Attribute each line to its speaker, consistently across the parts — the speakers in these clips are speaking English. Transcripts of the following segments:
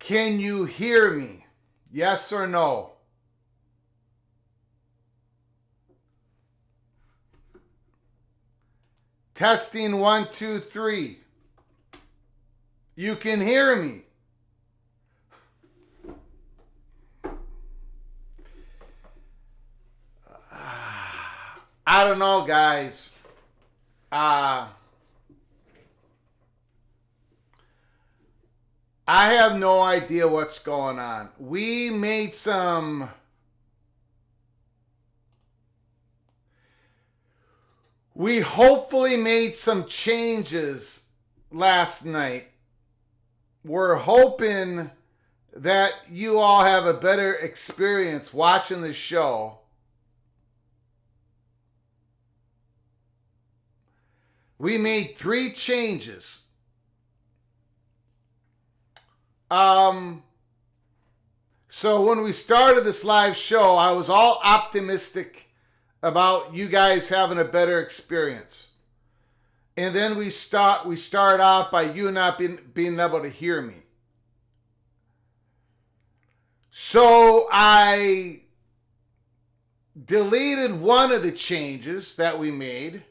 Speaker 1: Can you hear me? Yes or no? Testing 1, 2, 3. You can hear me. I don't know, guys. I have no idea what's going on. We hopefully made some changes last night. We're hoping that you all have a better experience watching the show. We made 3 changes. So when we started this live show, I was all optimistic about you guys having a better experience. And then we start off by you not being able to hear me. So I deleted one of the changes that we made.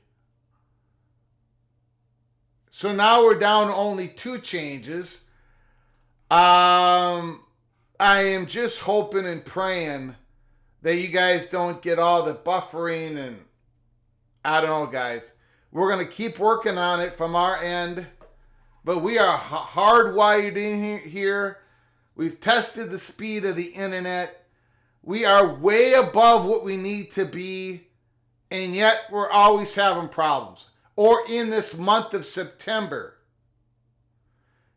Speaker 1: So now we're down to only 2 changes. I am just hoping and praying that you guys don't get all the buffering and I don't know, guys. We're going to keep working on it from our end, but we are hardwired in here. We've tested the speed of the internet. We are way above what we need to be, and yet we're always having problems. Or in this month of September.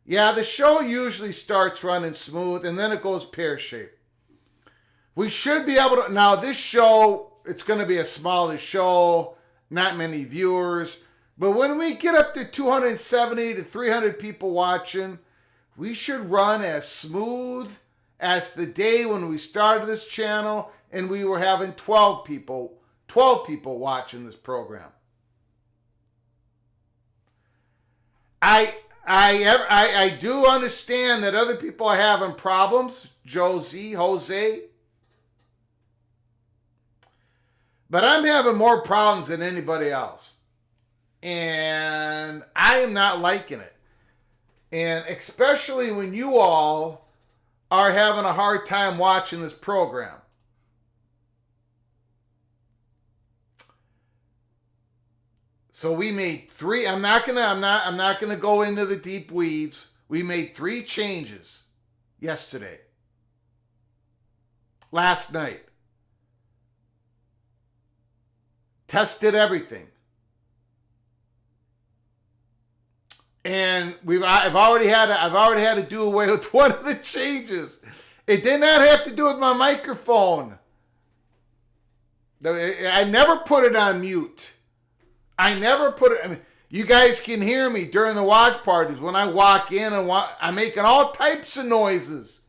Speaker 1: Yeah, the show usually starts running smooth and then it goes pear-shaped. We should be able to, now this show, it's going to be a smaller show, not many viewers, but when we get up to 270 to 300 people watching, we should run as smooth as the day when we started this channel and we were having 12 people watching this program. I do understand that other people are having problems, Jose, but I'm having more problems than anybody else. And I am not liking it. And especially when you all are having a hard time watching this program. So we made 3. I'm not gonna go into the deep weeds. We made 3 changes yesterday. Last night. Tested everything. And I've already had to do away with one of the changes. It did not have to do with my microphone. I never put it on mute. I mean, you guys can hear me during the watch parties when I walk in and I'm making all types of noises.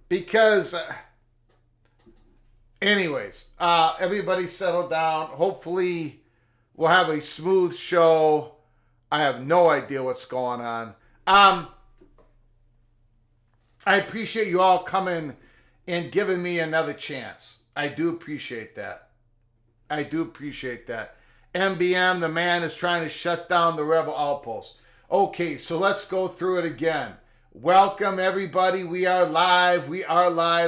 Speaker 1: Because, anyways, everybody settle down. Hopefully we'll have a smooth show. I have no idea what's going on. I appreciate you all coming and giving me another chance. I do appreciate that. MBM, the man is trying to shut down the rebel outpost. Okay, so let's go through it again. Welcome, everybody. We are live.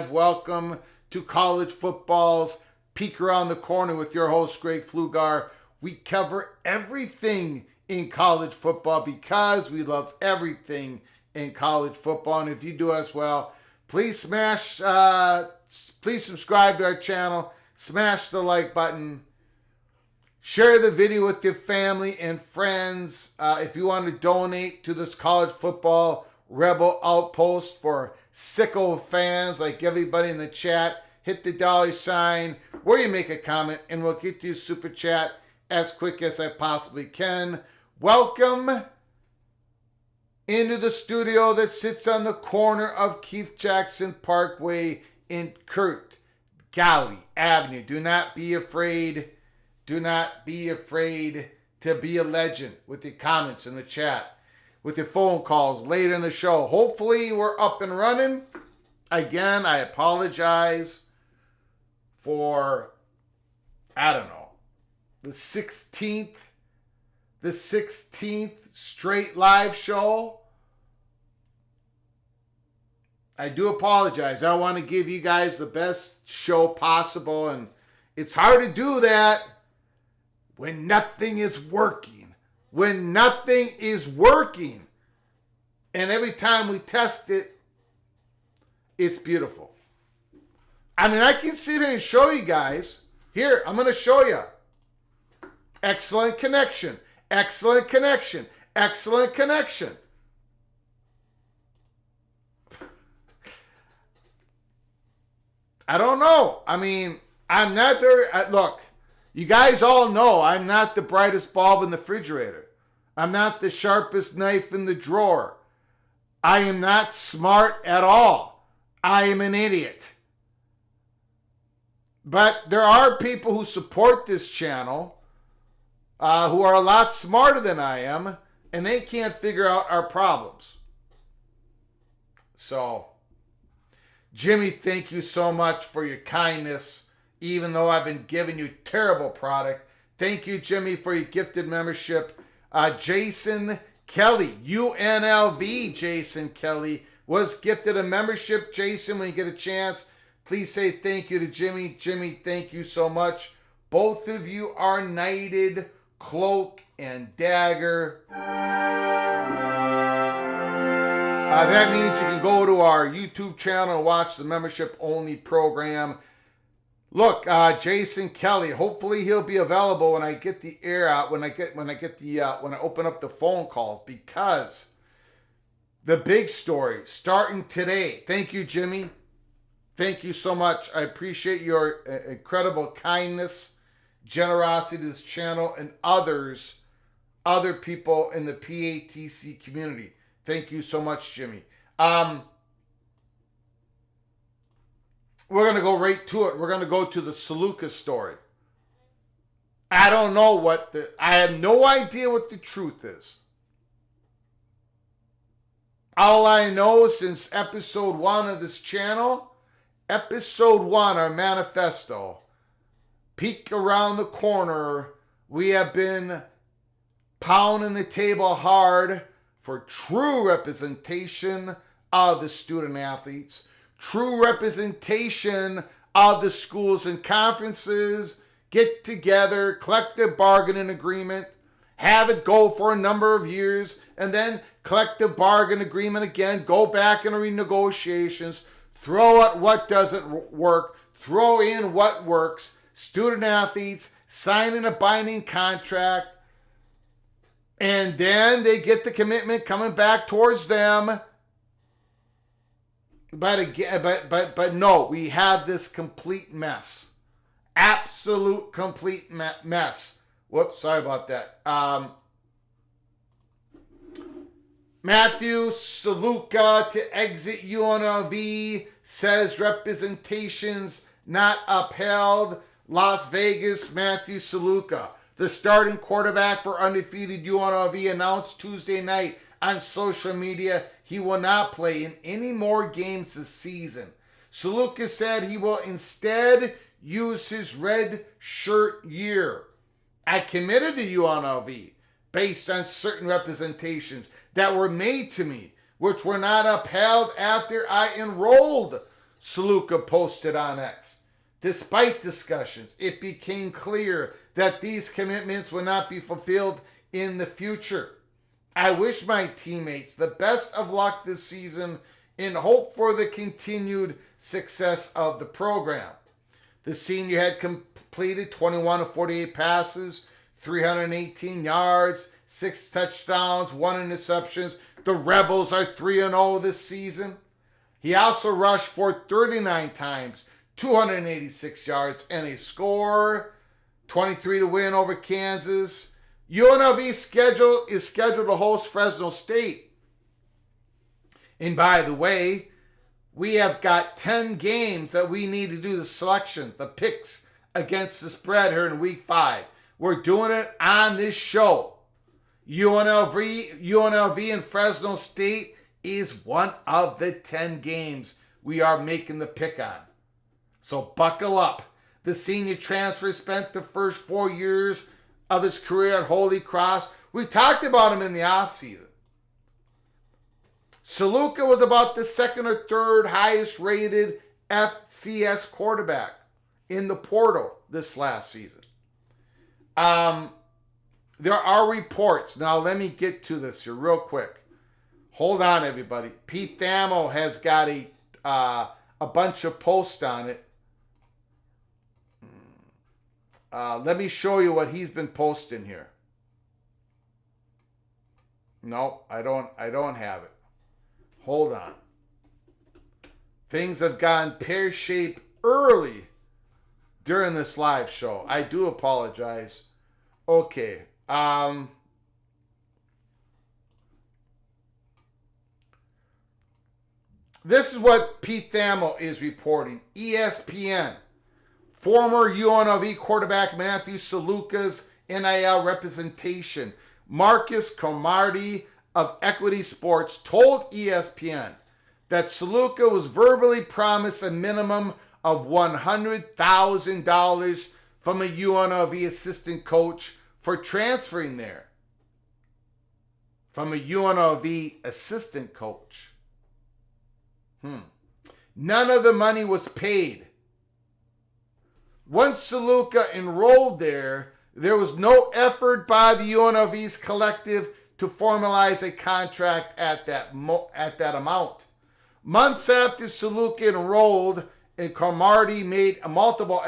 Speaker 1: Welcome to College Football's Peek Around the Corner with your host, Greg Pflugar. We cover everything in college football because we love everything in college football. And if you do as well, please subscribe to our channel. Smash the like button. Share the video with your family and friends. If you want to donate to this college football rebel outpost for sicko fans like everybody in the chat, hit the $sign where you make a comment and we'll get you a super chat as quick as I possibly can. Welcome into the studio that sits on the corner of Keith Jackson Parkway in Kurt Gowdy Avenue. Do not be afraid. Do not be afraid to be a legend with your comments in the chat. with your phone calls later in the show. Hopefully we're up and running. Again, I apologize for, I don't know, the 16th straight live show. I do apologize. I want to give you guys the best show possible, and it's hard to do that when nothing is working. When nothing is working. And every time we test it, it's beautiful. I mean, I can sit here and show you guys. Here, I'm going to show you. Excellent connection. Excellent connection. Excellent connection. I don't know. I mean, I'm not very... Look, you guys all know I'm not the brightest bulb in the refrigerator. I'm not the sharpest knife in the drawer. I am not smart at all. I am an idiot. But there are people who support this channel who are a lot smarter than I am, and they can't figure out our problems. So, Jimmy, thank you so much for your kindness, even though I've been giving you terrible product. Thank you, Jimmy, for your gifted membership. Jason Kelly, UNLV Jason Kelly, was gifted a membership. Jason, when you get a chance, please say thank you to Jimmy. Jimmy, thank you so much. Both of you are knighted, cloak and dagger. That means you can go to our YouTube channel and watch the membership only program. Look, Jason Kelly, hopefully he'll be available when I get the air out, when I open up the phone calls, because the big story starting today. Thank you, Jimmy. Thank you so much. I appreciate your incredible kindness, generosity to this channel and other people in the PATC community. Thank you so much, Jimmy. We're going to go right to it. We're going to go to the Saluka story. I don't know I have no idea what the truth is. All I know since episode 1 of this channel, episode 1, our manifesto, peek around the corner, we have been pounding the table hard for true representation of the student athletes, true representation of the schools and conferences, get together, collective bargaining agreement, have it go for a number of years, and then collective bargain agreement again, go back into renegotiations, throw out what doesn't work, throw in what works, student athletes signing a binding contract, and then they get the commitment coming back towards them. But again, but no, we have this complete mess. Absolute complete mess. Whoops, sorry about that. Matthew Saluka to exit UNLV, says representations not upheld. Las Vegas, Matthew Saluka, the starting quarterback for undefeated UNLV, announced Tuesday night on social media he will not play in any more games this season. Saluka said he will instead use his red shirt year. I committed to UNLV based on certain representations that were made to me, which were not upheld after I enrolled, Sluka posted on X. Despite discussions, it became clear that these commitments will not be fulfilled in the future. I wish my teammates the best of luck this season and hope for the continued success of the program. The senior had completed 21 of 48 passes, 318 yards, 6 touchdowns, 1 interception. The Rebels are 3-0 this season. He also rushed for 39 times, 286 yards, and a score, 23 to win over Kansas. UNLV's schedule is scheduled to host Fresno State. And by the way, we have got 10 games that we need to do the selection, the picks against the spread here in week 5. We're doing it on this show. UNLV and Fresno State is one of the 10 games we are making the pick on. So buckle up. The senior transfer spent the first 4 years of his career at Holy Cross. We talked about him in the offseason. Saluka was about the second or third highest rated FCS quarterback in the portal this last season. There are reports. Now let me get to this here real quick. Hold on, everybody. Pete Thamel has got a bunch of posts on it. Let me show you what he's been posting here. No, I don't have it. Hold on. Things have gone pear-shaped early during this live show. I do apologize. Okay. This is what Pete Thamel is reporting. ESPN. Former UNLV quarterback Matthew Saluka's NIL representation. Marcus Cormartie of Equity Sports told ESPN that Sluka was verbally promised a minimum of $100,000 from a UNLV assistant coach for transferring there. From a UNLV assistant coach. None of the money was paid. Once Saluka enrolled there was no effort by the UNLV's collective to formalize a contract at that amount. Months after Saluka enrolled, and Cormartie made multiple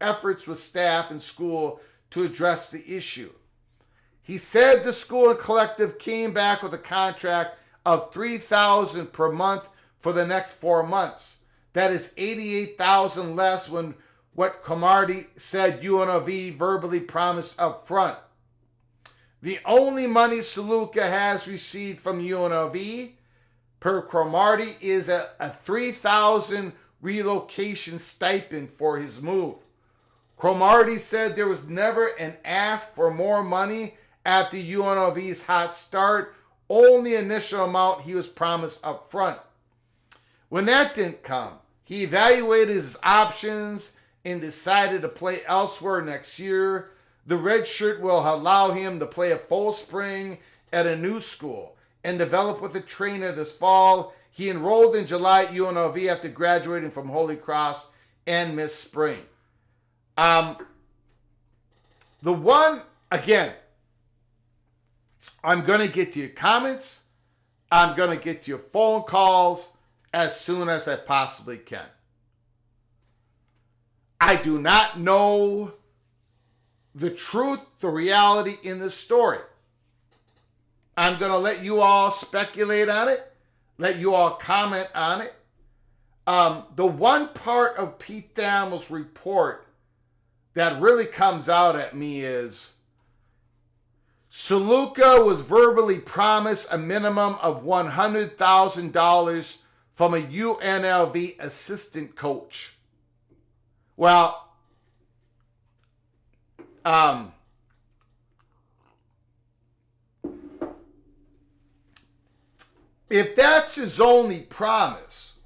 Speaker 1: efforts with staff and school to address the issue. He said the school and collective came back with a contract of $3,000 per month for the next 4 months. That is $88,000 less than what Cormartie said UNLV verbally promised up front. The only money Saluka has received from UNLV, per Cormartie, is a $3,000 relocation stipend for his move. Cormartie said there was never an ask for more money after UNLV's hot start, only initial amount he was promised up front. When that didn't come, he evaluated his options and decided to play elsewhere next year. The red shirt will allow him to play a full spring at a new school and develop with a trainer this fall. He enrolled in July at UNLV after graduating from Holy Cross and missed spring. The one, again, I'm going to get to your comments. I'm going to get to your phone calls as soon as I possibly can. I do not know the truth, the reality in this story. I'm going to let you all speculate on it, let you all comment on it. The one part of Pete Thamel's report that really comes out at me is Saluka was verbally promised a minimum of $100,000 from a UNLV assistant coach. Well, if that's his only promise,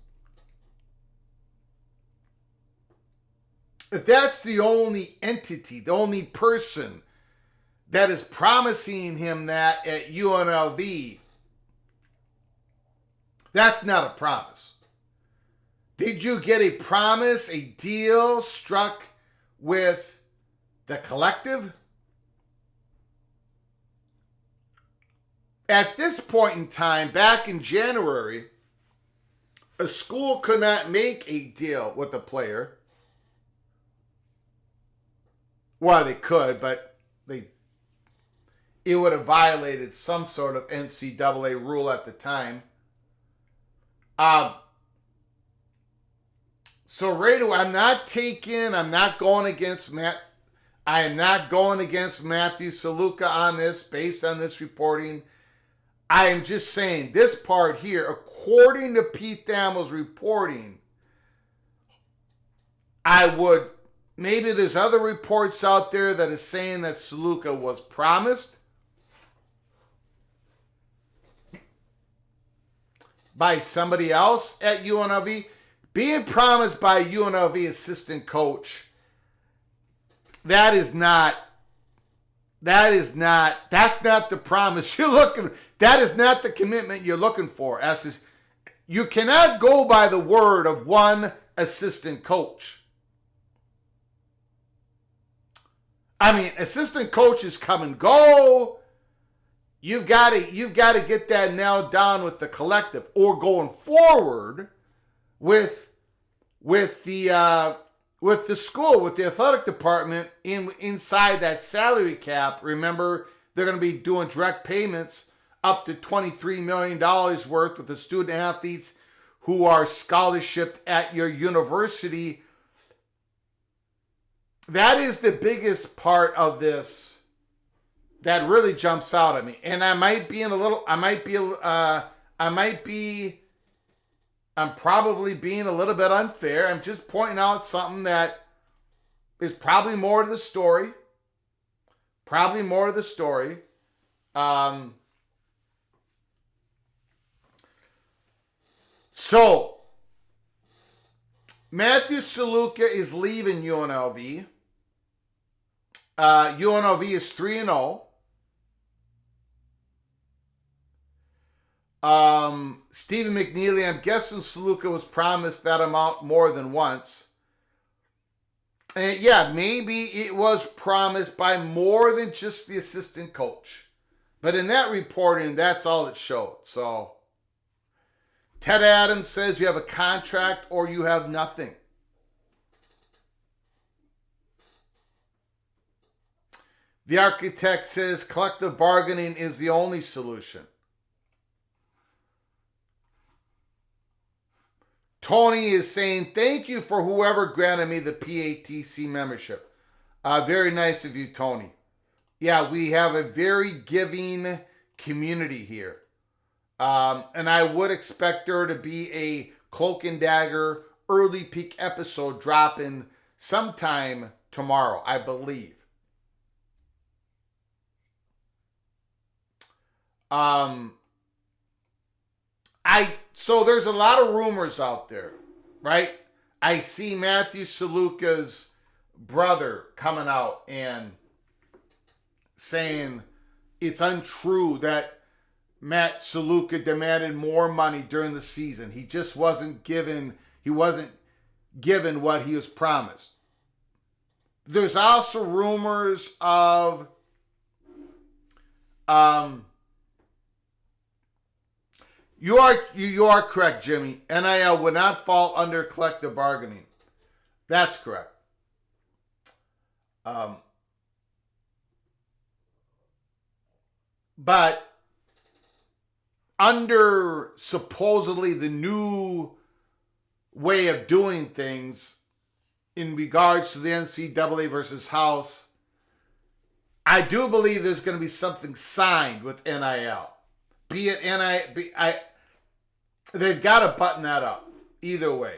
Speaker 1: if that's the only entity, the only person that is promising him that at UNLV, that's not a promise. Did you get a promise, a deal struck with the collective? At this point in time, back in January, a school could not make a deal with a player. Well, they could, but it would have violated some sort of NCAA rule at the time. So right away, I'm not going against I am not going against Matthew Saluka on this, based on this reporting. I am just saying this part here, according to Pete Thamel's reporting, maybe there's other reports out there that is saying that Saluka was promised. by somebody else at UNLV. Being promised by UNLV assistant coach, that's not the promise you're looking for. That is not the commitment you're looking for. You cannot go by the word of one assistant coach. I mean, assistant coaches come and go. You've got to get that nailed down with the collective, or going forward with the school, with the athletic department inside that salary cap. Remember, they're going to be doing direct payments up to $23 million worth with the student athletes who are scholarshiped at your university. That is the biggest part of this that really jumps out at me. And I'm probably being a little bit unfair. I'm just pointing out something that is probably more to the story. So, Matthew Saluka is leaving UNLV. UNLV is 3-0. Stephen McNeely, I'm guessing Sluka was promised that amount more than once. And yeah, maybe it was promised by more than just the assistant coach. But in that reporting, that's all it showed. So, Ted Adams says you have a contract or you have nothing. The architect says collective bargaining is the only solution. Tony is saying, thank you for whoever granted me the PATC membership. Very nice of you, Tony. Yeah, we have a very giving community here. And I would expect there to be a Cloak and Dagger early peak episode dropping sometime tomorrow, I believe. So there's a lot of rumors out there, right? I see Matthew Saluka's brother coming out and saying it's untrue that Matt Saluka demanded more money during the season. He just wasn't given what he was promised. There's also rumors of You are correct, Jimmy. NIL would not fall under collective bargaining. That's correct. But under supposedly the new way of doing things in regards to the NCAA versus House, I do believe there's going to be something signed with NIL. Be it NIL, they've got to button that up. Either way.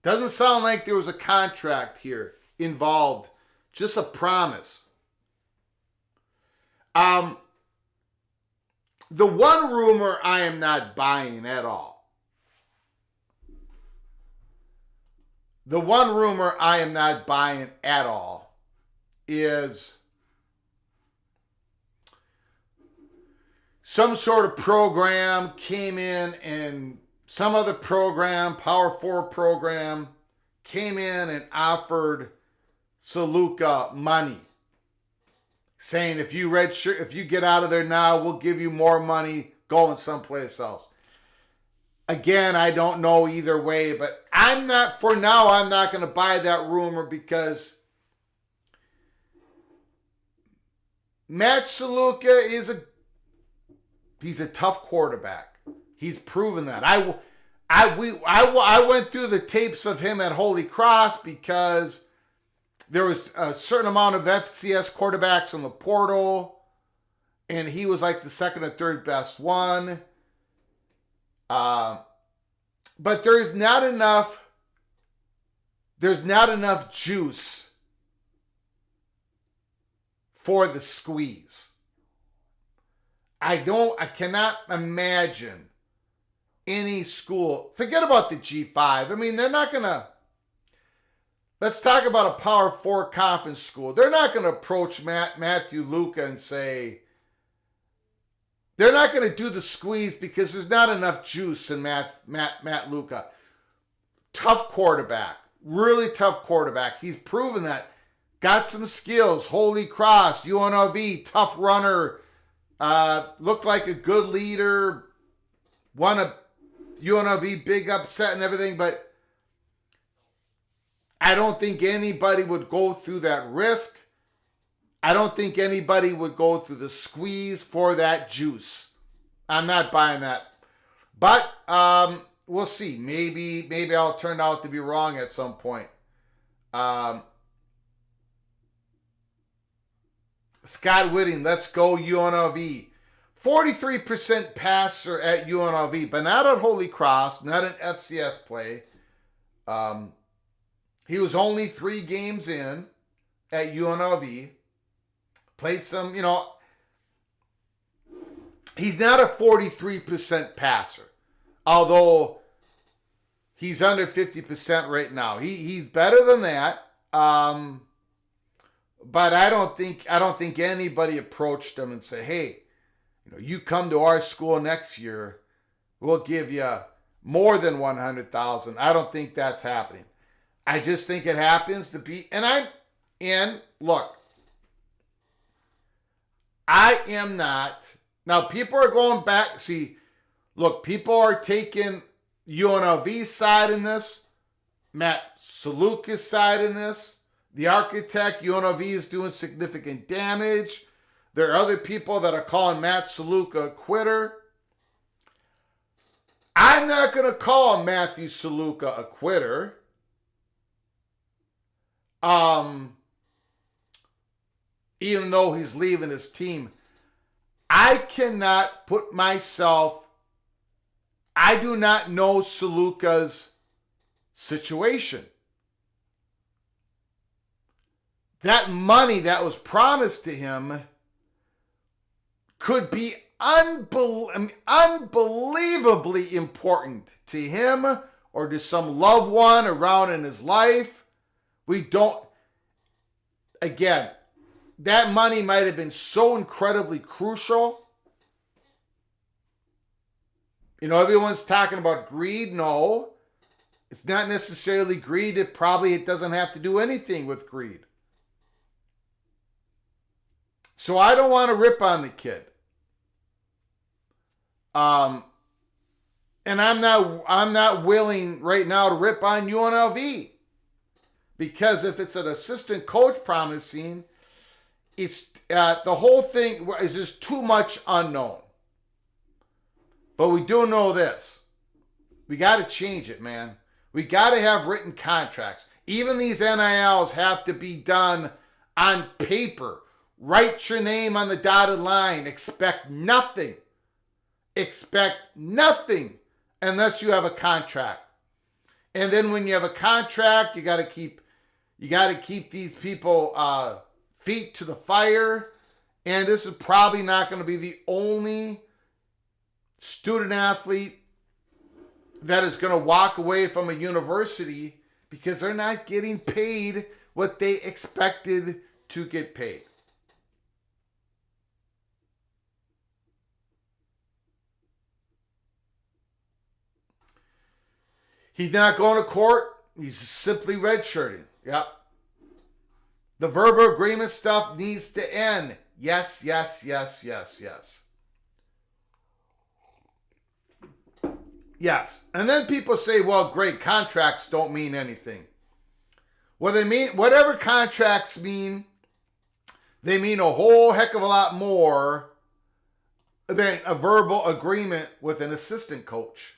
Speaker 1: Doesn't sound like there was a contract here involved. Just a promise. The one rumor I am not buying at all. The one rumor I am not buying at all is some sort of program came in, and some other program, Power 4 program, came in and offered Saluka money, saying if you get out of there now, we'll give you more money going someplace else. Again, I don't know either way, but I'm not going to buy that rumor because Matt Saluka he's a tough quarterback. He's proven that. I went through the tapes of him at Holy Cross because there was a certain amount of FCS quarterbacks on the portal, and he was like the second or third best one. But there's not enough juice for the squeeze. I cannot imagine any school, forget about the G5. I mean, they're not going to, let's talk about a Power 4 conference school. They're not going to approach Matthew Luka and say, they're not going to do the squeeze because there's not enough juice in Matt Luka. Tough quarterback, really tough quarterback. He's proven that. Got some skills. Holy Cross, UNLV, tough runner. Looked like a good leader. Won a UNLV big upset and everything, but I don't think anybody would go through that risk. I don't think anybody would go through the squeeze for that juice. I'm not buying that. But we'll see. Maybe I'll turn out to be wrong at some point. Scott Whitting, let's go UNLV. 43% passer at UNLV, but not at Holy Cross, not an FCS play. He was only 3 games in at UNLV. Played some, he's not a 43% passer, although he's under 50% right now. He's better than that. But I don't think anybody approached him and said, hey, you come to our school next year, we'll give you more than 100,000. I don't think that's happening. I just think it happens to be, and look, I am not, now people are going back, people are taking UNLV's side in this, Matt Saluka's side in this, the architect, UNLV is doing significant damage. There are other people that are calling Matt Saluka a quitter. I'm not going to call Matthew Saluka a quitter. Even though he's leaving his team, I cannot put myself, I do not know Saluka's situation. That money that was promised to him could be unbelievably important to him or to some loved one around in his life. Again, that money might have been so incredibly crucial. Everyone's talking about greed. No, it's not necessarily greed. It doesn't have to do anything with greed. So I don't want to rip on the kid. And I'm not willing right now to rip on UNLV. Because if it's an assistant coach promising, it's the whole thing is just too much unknown. But we do know this. We got to change it, man. We got to have written contracts. Even these NILs have to be done on paper. Write your name on the dotted line. Expect nothing. Expect nothing unless you have a contract. And then when you have a contract, you got to keep these people feet to the fire. And this is probably not going to be the only student athlete that is going to walk away from a university because they're not getting paid what they expected to get paid. He's not going to court. He's simply redshirting. Yep. The verbal agreement stuff needs to end. Yes, yes, yes, yes, yes. Yes. And then people say, well, great, contracts don't mean anything. Well, they mean, whatever contracts mean, they mean a whole heck of a lot more than a verbal agreement with an assistant coach.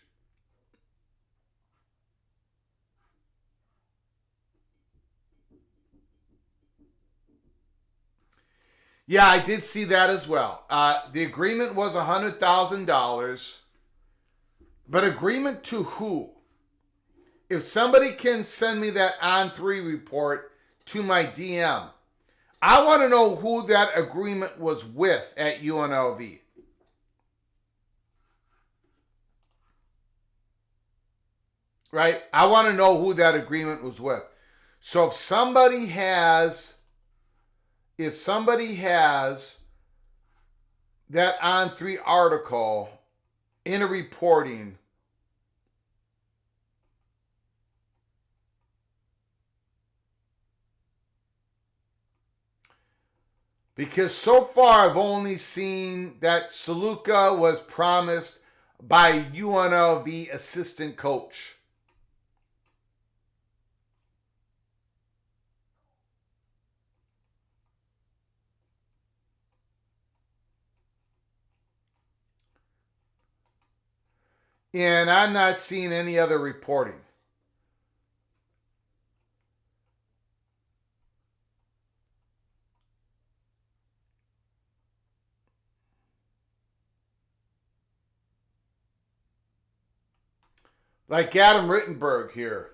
Speaker 1: Yeah, I did see that as well. The agreement was $100,000. But agreement to who? If somebody can send me that On3 report to my DM, I want to know who that agreement was with at UNLV. right? I want to know who that agreement was with. So if somebody has that On3 article in a reporting, because so far I've only seen that Saluka was promised by UNLV assistant coach. And I'm not seeing any other reporting. Like Adam Rittenberg here.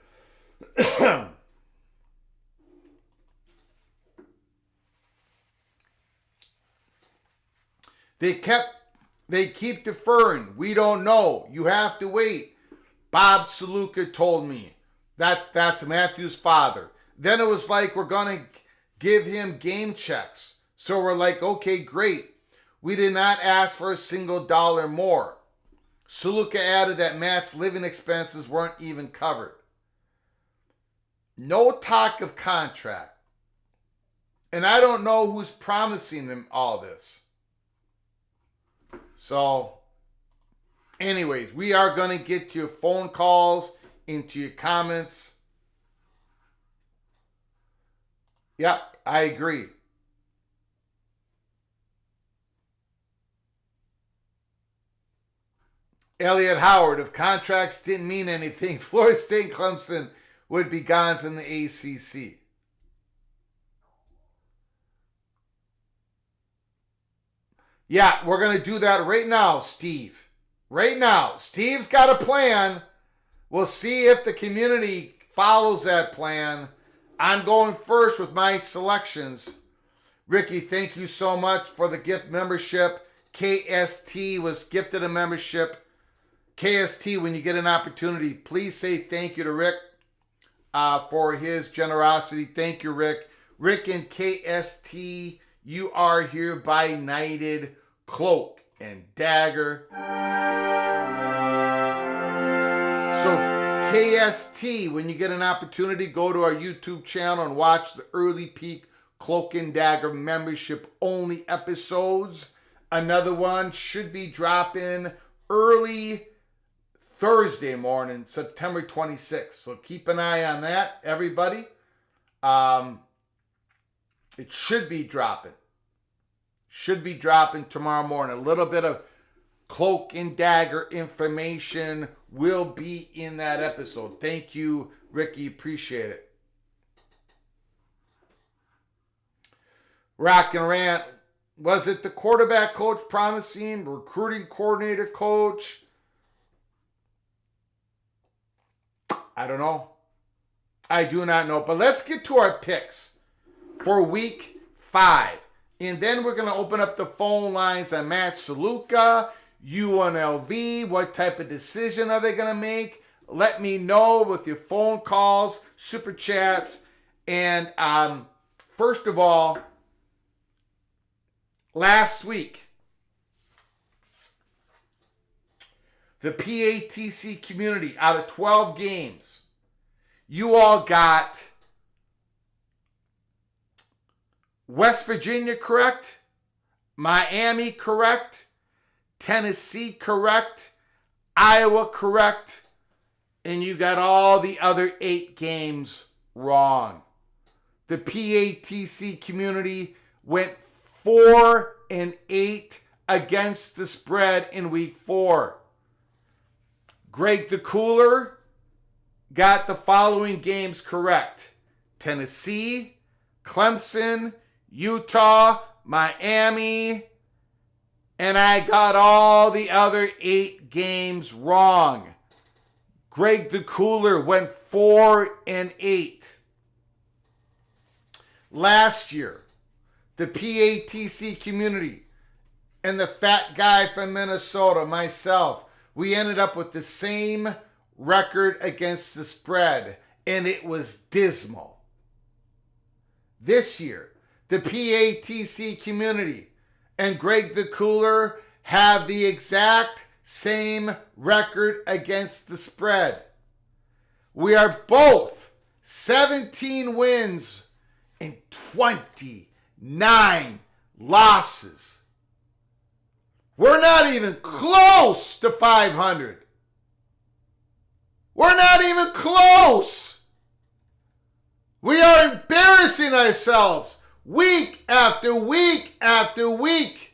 Speaker 1: They keep deferring. We don't know. You have to wait. Bob Saluka told me. That's Matthew's father. Then it was like, we're going to give him game checks. So we're like, okay, great. We did not ask for a single dollar more. Saluka added that Matt's living expenses weren't even covered. No talk of contract. And I don't know who's promising him all this. So, anyways, we are going to get to your phone calls, into your comments. Yep, I agree. Elliot Howard, if contracts didn't mean anything, Florida State and Clemson would be gone from the ACC. Yeah, we're going to do that right now, Steve. Right now. Steve's got a plan. We'll see if the community follows that plan. I'm going first with my selections. Ricky, thank you so much for the gift membership. KST was gifted a membership. KST, when you get an opportunity, please say thank you to Rick for his generosity. Thank you, Rick. Rick and KST, you are hereby knighted cloak and dagger. So KST, when you get an opportunity, go to our YouTube channel and watch the early peak cloak and dagger membership only episodes. Another one should be dropping early Thursday morning, September 26th. So keep an eye on that, everybody. It should be dropping. Should be dropping tomorrow morning. A little bit of cloak and dagger information will be in that episode. Thank you, Ricky. Appreciate it. Rock and Rant. Was it the quarterback coach promising? Recruiting coordinator coach? I don't know. I do not know. But let's get to our picks for week 5. And then we're going to open up the phone lines on Matt Saluka, UNLV. What type of decision are they going to make? Let me know with your phone calls, super chats. And first of all, last week, the PATC community, out of 12 games, you all got West Virginia correct, Miami correct, Tennessee correct, Iowa correct, and you got all the other 8 games wrong. The PATC community went 4-8 against the spread in week 4. Greg the Cooler got the following games correct: Tennessee, Clemson, Utah, Miami, and I got all the other 8 games wrong. Greg the Cooler went 4-8. Last year, the PATC community and the fat guy from Minnesota, myself, we ended up with the same record against the spread, and it was dismal. This year, the PATC community and Greg the Cooler have the exact same record against the spread. We are both 17 wins and 29 losses. We're not even close to 500. We're not even close. We are embarrassing ourselves week after week after week.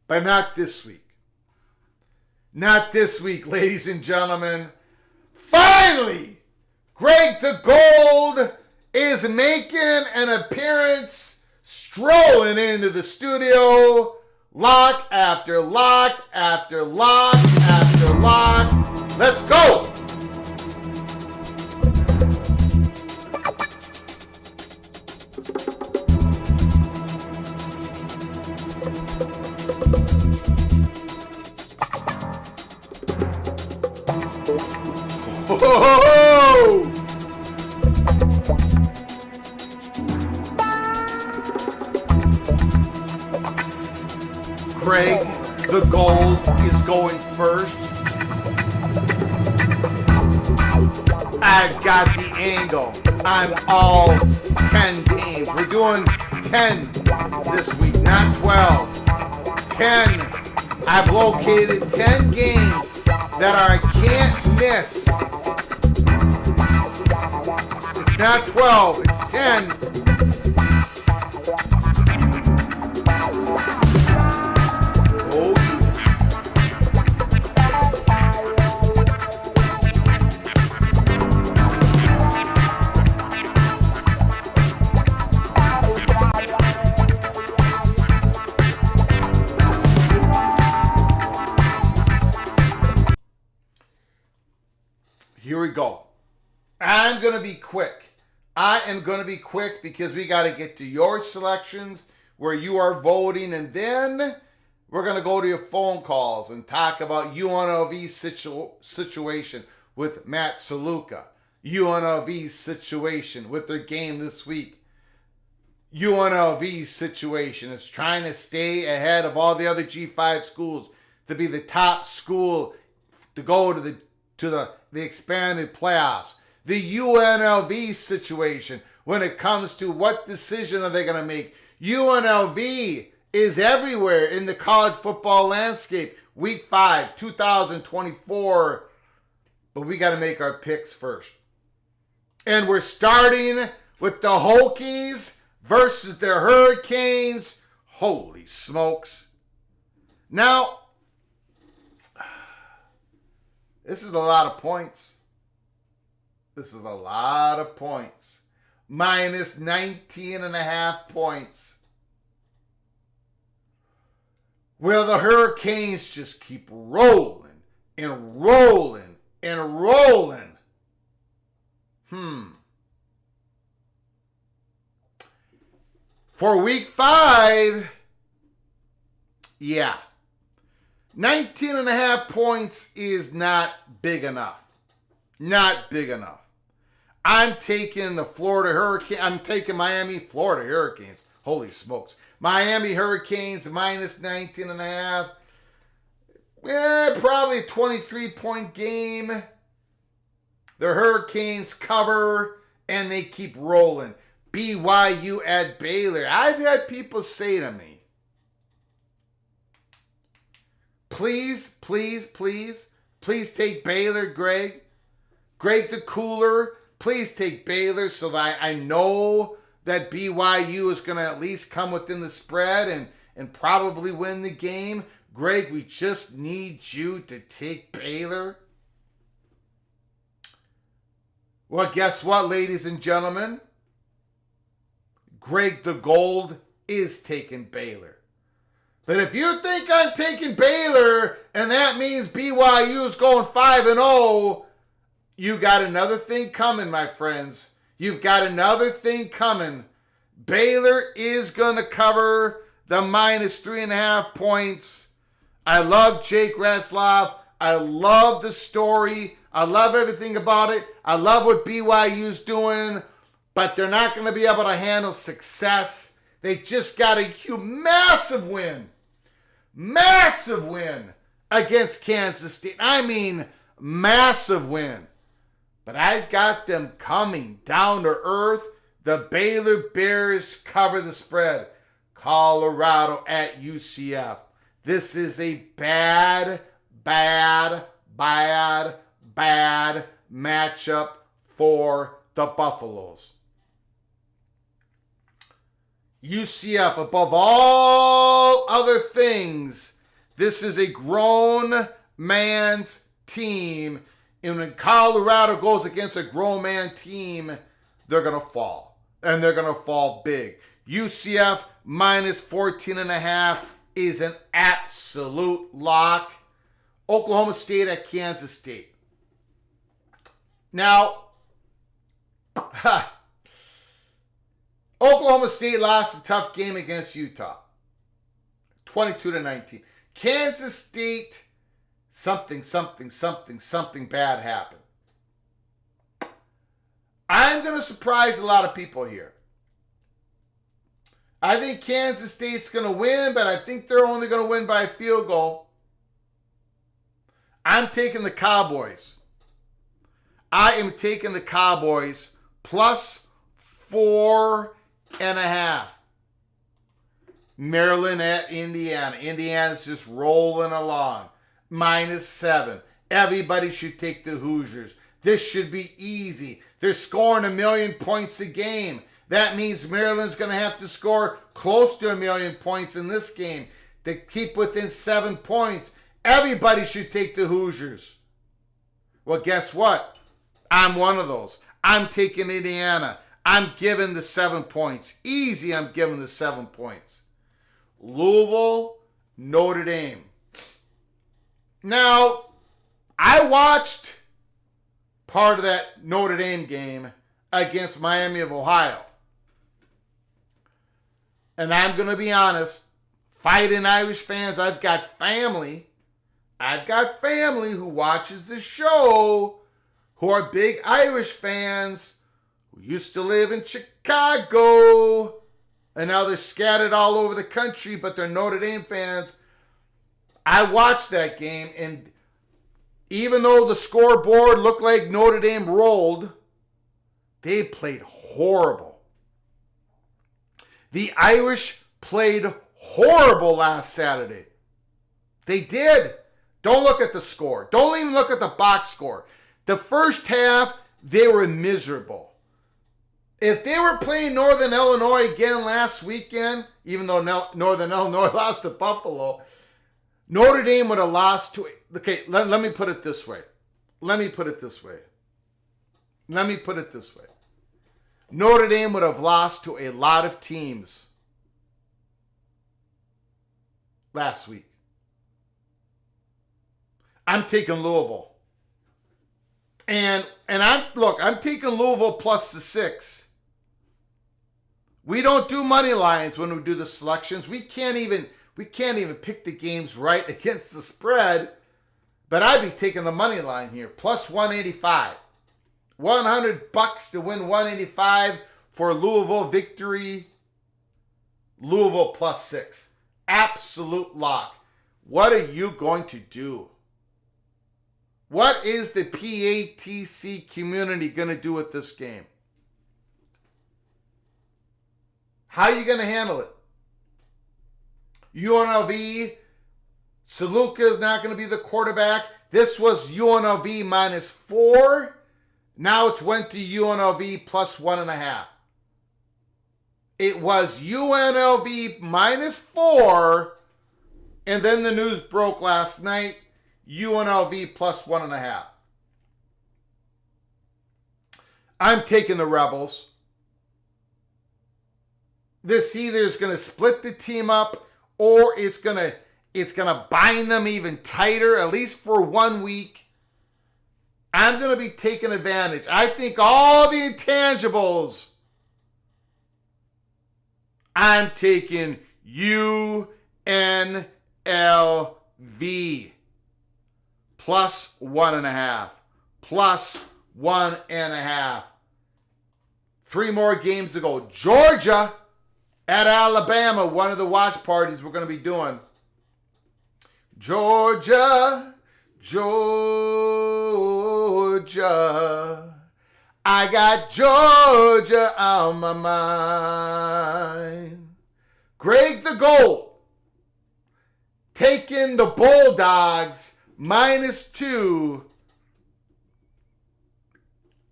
Speaker 1: But not this week. Not this week, ladies and gentlemen. Finally, Greg the Gold is making an appearance, strolling into the studio, lock after lock after lock after lock. Let's go! Whoa! Greg the Gold is going first. I've got the angle. I'm all 10 games. We're doing 10 this week, not 12. 10. I've located 10 games that are a can't miss. It's not 12, it's 10. Oh. Here we go. I'm going to be quick. I am going to be quick because we got to get to your selections where you are voting, and then we're going to go to your phone calls and talk about UNLV's situation with Matt Saluka. UNLV's situation with their game this week. UNLV's situation is trying to stay ahead of all the other G5 schools to be the top school to go to the expanded playoffs. The UNLV situation when it comes to what decision are they going to make. UNLV is everywhere in the college football landscape. Week 5, 2024. But we got to make our picks first. And we're starting with the Hokies versus the Hurricanes. Holy smokes. Now, this is a lot of points. This is a lot of points. Minus 19.5 points. Will the Hurricanes just keep rolling and rolling and rolling? For week 5, yeah. 19.5 points is not big enough. Not big enough. I'm taking the Florida Hurricane. I'm taking Miami, Florida Hurricanes. Holy smokes. Miami Hurricanes minus 19.5. Probably a 23-point game. The Hurricanes cover, and they keep rolling. BYU at Baylor. I've had people say to me, please take Baylor, Greg. Greg the Cooler, please take Baylor so that I know that BYU is going to at least come within the spread and probably win the game. Greg, we just need you to take Baylor. Well, guess what, ladies and gentlemen? Greg the Gold is taking Baylor. But if you think I'm taking Baylor and that means BYU is going 5-0, you got another thing coming, my friends. You've got another thing coming. Baylor is going to cover the minus 3.5 points. I love Jake Ratzlaff. I love the story. I love everything about it. I love what BYU's doing, but they're not going to be able to handle success. They just got a massive win against Kansas State. I mean, massive win. But I got them coming down to earth. The Baylor Bears cover the spread. Colorado at UCF. This is a bad matchup for the Buffaloes. UCF, above all other things, this is a grown man's team. And when Colorado goes against a grown man team, they're going to fall. And they're going to fall big. UCF minus 14.5 is an absolute lock. Oklahoma State at Kansas State. Now, Oklahoma State lost a tough game against Utah. 22-19. Kansas State, something bad happened. I'm going to surprise a lot of people here. I think Kansas State's going to win, but I think they're only going to win by a field goal. I'm taking the Cowboys. I am taking the Cowboys plus 4.5. Maryland at Indiana. Indiana's just rolling along. Minus 7. Everybody should take the Hoosiers. This should be easy. They're scoring 1 million points a game. That means Maryland's going to have to score close to 1 million points in this game to keep within 7 points. Everybody should take the Hoosiers. Well, guess what? I'm one of those. I'm taking Indiana. I'm giving the 7 points. Easy, I'm giving the 7 points. Louisville, Notre Dame. Now, I watched part of that Notre Dame game against Miami of Ohio. And I'm going to be honest, Fighting Irish fans, I've got family who watches the show who are big Irish fans who used to live in Chicago and now they're scattered all over the country, but they're Notre Dame fans. I watched that game, and even though the scoreboard looked like Notre Dame rolled, they played horrible. The Irish played horrible last Saturday. They did. Don't look at the score. Don't even look at the box score. The first half, they were miserable. If they were playing Northern Illinois again last weekend, even though Northern Illinois lost to Buffalo, Notre Dame would have lost to... Okay, let me put it this way. Notre Dame would have lost to a lot of teams last week. I'm taking Louisville. And I'm taking Louisville plus the 6. We don't do money lines when we do the selections. We can't even pick the games right against the spread. But I'd be taking the money line here, plus 185. $100 to win 185 for Louisville victory. Louisville plus 6. Absolute lock. What are you going to do? What is the PATC community going to do with this game? How are you going to handle it? UNLV, Saluka is not going to be the quarterback. This was UNLV minus 4. Now it's went to UNLV plus 1.5. It was UNLV minus 4. And then the news broke last night. UNLV plus 1.5. I'm taking the Rebels. This either is going to split the team up or it's going to bind them even tighter, at least for 1 week. I'm going to be taking advantage. I think all the intangibles, I'm taking UNLV plus 1.5, plus 1.5. 3 more games to go. Georgia at Alabama, one of the watch parties we're going to be doing. Georgia, Georgia, I got Georgia on my mind. Greg the Gold taking the Bulldogs -2.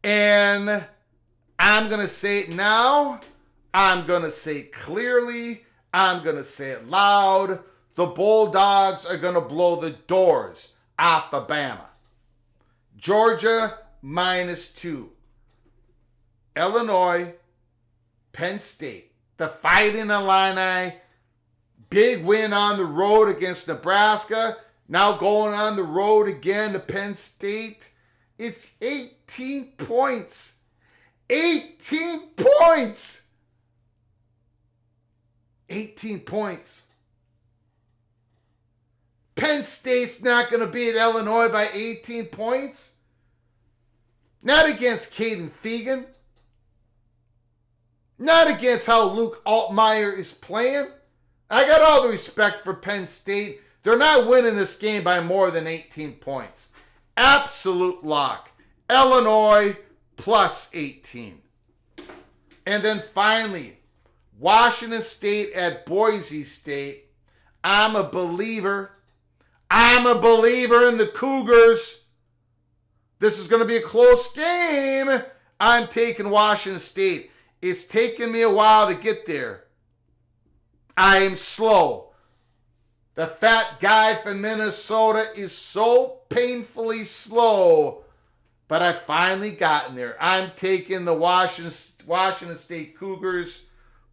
Speaker 1: And I'm going to say it now. I'm going to say it clearly. I'm going to say it loud. The Bulldogs are going to blow the doors off of Bama. Georgia -2. Illinois, Penn State. The Fighting Illini. Big win on the road against Nebraska. Now going on the road again to Penn State. It's 18 points. 18 points. 18 points. Penn State's not going to beat Illinois by 18 points. Not against Caden Fegan. Not against how Luke Altmaier is playing. I got all the respect for Penn State. They're not winning this game by more than 18 points. Absolute lock. Illinois plus 18. And then finally, Washington State at Boise State. I'm a believer. I'm a believer in the Cougars. This is going to be a close game. I'm taking Washington State. It's taken me a while to get there. I am slow. The fat guy from Minnesota is so painfully slow, but I finally gotten there. I'm taking the Washington State Cougars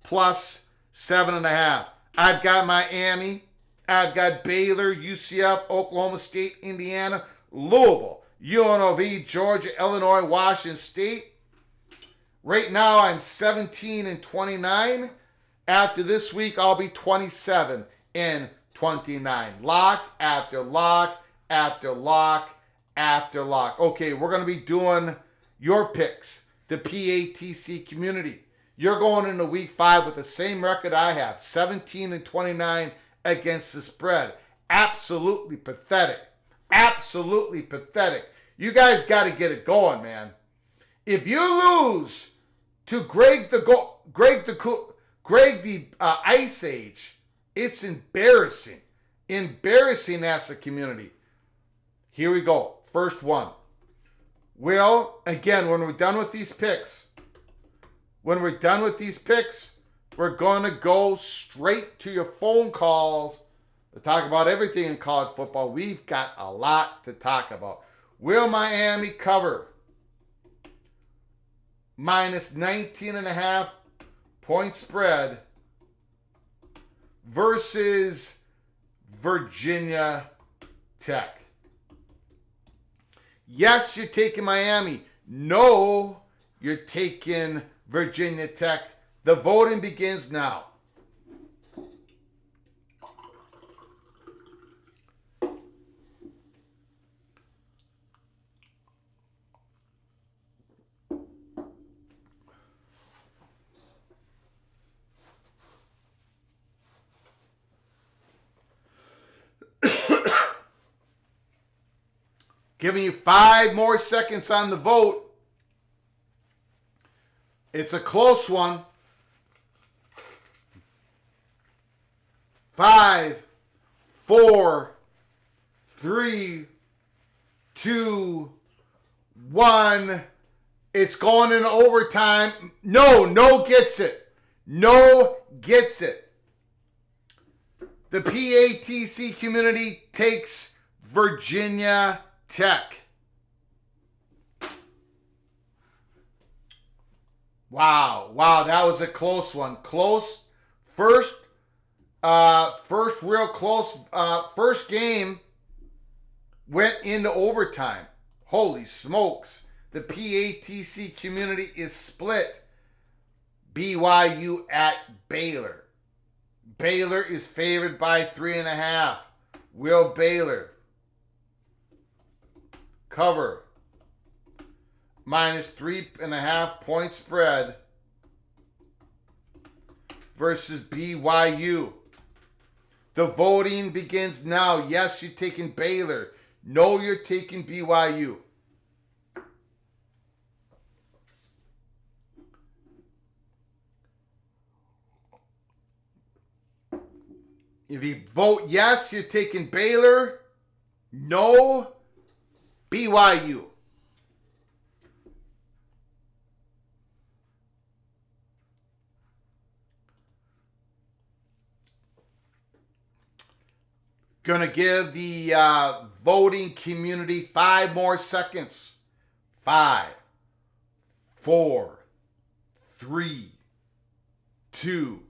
Speaker 1: plus 7.5. I've got Miami. I've got Baylor, UCF, Oklahoma State, Indiana, Louisville, UNLV, Georgia, Illinois, Washington State. Right now, I'm 17-29. After this week, I'll be 27-29. Lock after lock after lock after lock. Okay, we're going to be doing your picks, the PATC community. You're going into week 5 with the same record I have, 17-29 against the spread. Absolutely pathetic. Absolutely pathetic. You guys got to get it going, man. If you lose to Greg the Ice Age, it's embarrassing. Embarrassing as a community. Here we go. First one. Well, again, when we're done with these picks, we're going to go straight to your phone calls to talk about everything in college football. We've got a lot to talk about. Will Miami cover -19.5 point spread versus Virginia Tech? Yes, you're taking Miami. No, you're taking Virginia Tech. The voting begins now. Giving you 5 more seconds on the vote. It's a close one. 5, 4, 3, 2, 1. It's going into overtime. No gets it. No gets it. The PATC community takes Virginia Tech. Wow, that was a close one. Close. First real close. First game went into overtime. Holy smokes. The PATC community is split. BYU at Baylor. Baylor is favored by 3.5. Will Baylor cover minus 3.5 point spread versus BYU? The voting begins now. Yes, you're taking Baylor. No, you're taking BYU. If you vote yes, you're taking Baylor. No, BYU. Gonna give the voting community 5 more seconds. 5, 4, 3, 2,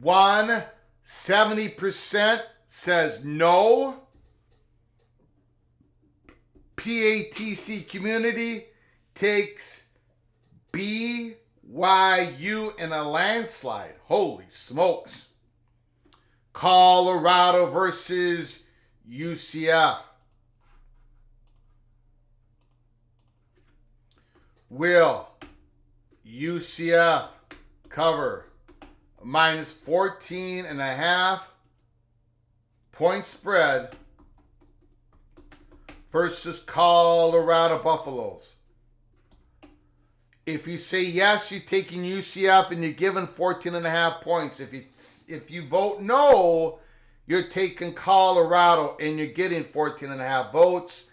Speaker 1: 1. 70% says no. PATC community takes BYU in a landslide. Holy smokes. Colorado versus UCF. Will UCF cover minus 14.5 point spread versus Colorado Buffaloes? If you say yes, you're taking UCF and you're given 14.5 points. If you vote no, you're taking Colorado and you're getting 14.5 votes.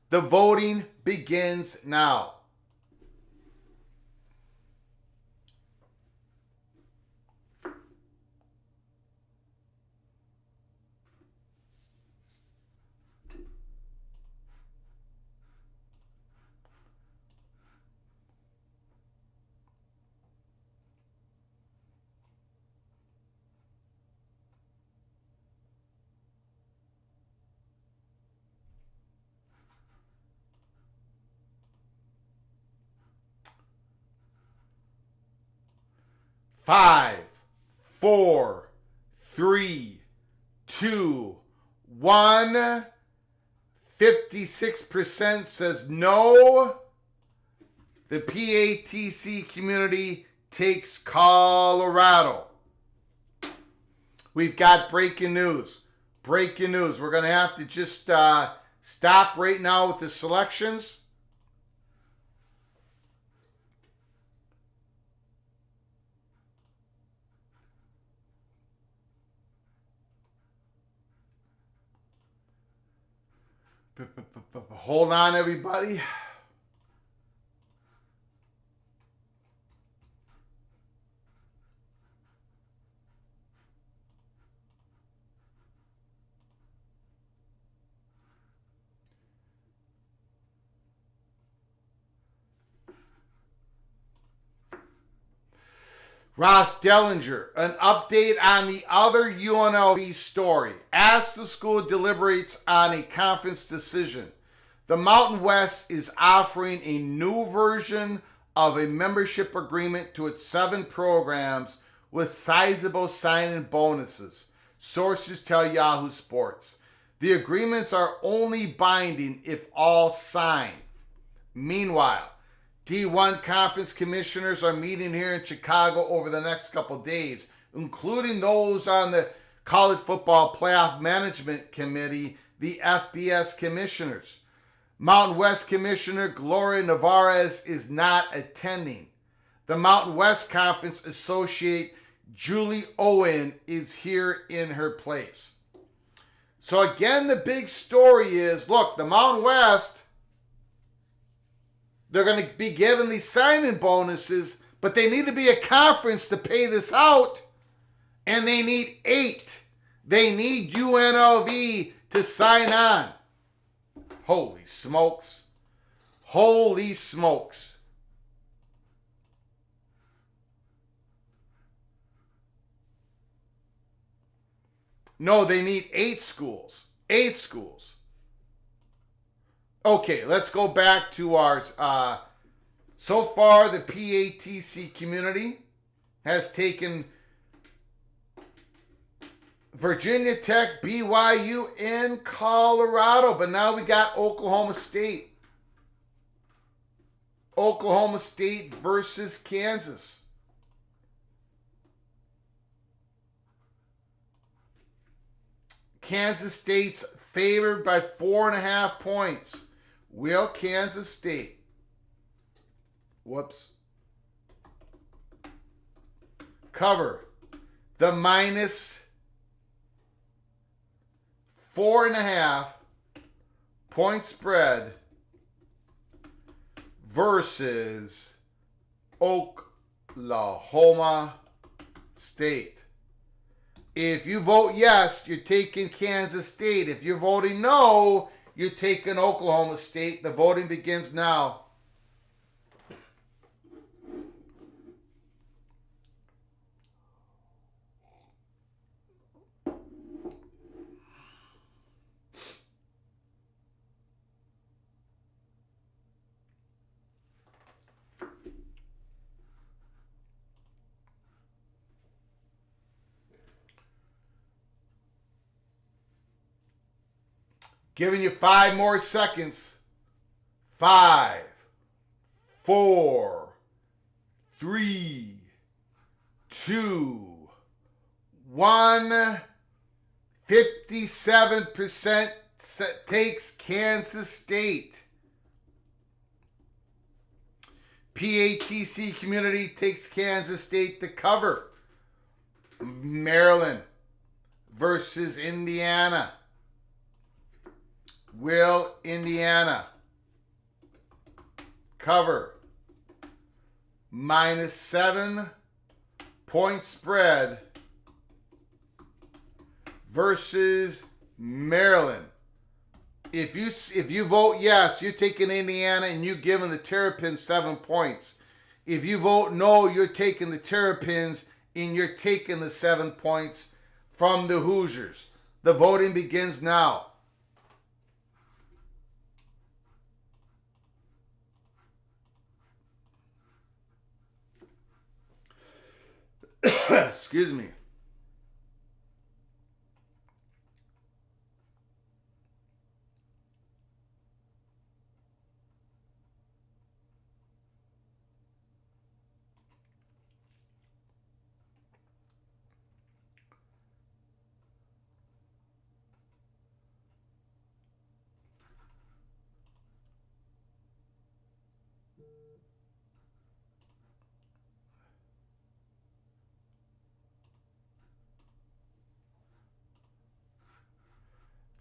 Speaker 1: The voting begins now. Five, 4, 3, 2, 1. 56% says no. The PATC community takes Colorado. We've got breaking news. Breaking news. We're going to have to just stop right now with the selections. Hold on, everybody. Ross Dellinger, an update on the other UNLV story. As the school deliberates on a conference decision, the Mountain West is offering a new version of a membership agreement to its 7 programs with sizable sign-in bonuses. Sources tell Yahoo Sports. The agreements are only binding if all sign. Meanwhile, D1 conference commissioners are meeting here in Chicago over the next couple days, including those on the College Football Playoff Management Committee, the FBS commissioners. Mountain West Commissioner Gloria Navarez is not attending. The Mountain West Conference Associate Julie Owen is here in her place. So again, the big story is, look, the Mountain West, they're going to be given these sign-in bonuses, but they need to be a conference to pay this out, and they need 8. They need UNLV to sign on. Holy smokes. Holy smokes. No, they need 8 schools. 8 schools. Okay, let's go back to ours. So far, the PATC community has taken Virginia Tech, BYU, and Colorado. But now we got Oklahoma State. Oklahoma State versus Kansas. Kansas State's favored by 4.5 points. Will Kansas State, cover the minus 4.5 point spread versus Oklahoma State? If you vote yes, you're taking Kansas State. If you're voting no, you're taking Oklahoma State. The voting begins now. Giving you 5 more seconds. 5, 4, 3, 2, 1. 57% takes Kansas State. PATC community takes Kansas State to cover. Maryland versus Indiana. Will Indiana cover minus 7 point spread versus Maryland? If you vote yes, you're taking Indiana and you're giving the Terrapins 7 points. If you vote no, you're taking the Terrapins and you're taking the 7 points from the Hoosiers. The voting begins now. Excuse me.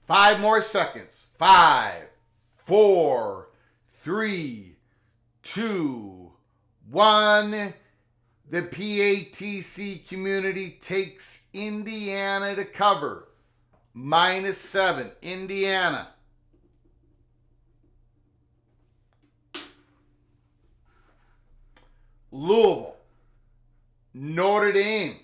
Speaker 1: Five more seconds. 5, 4, 3, 2, 1. The PATC community takes Indiana to cover. Minus 7. Indiana. Louisville. Notre Dame.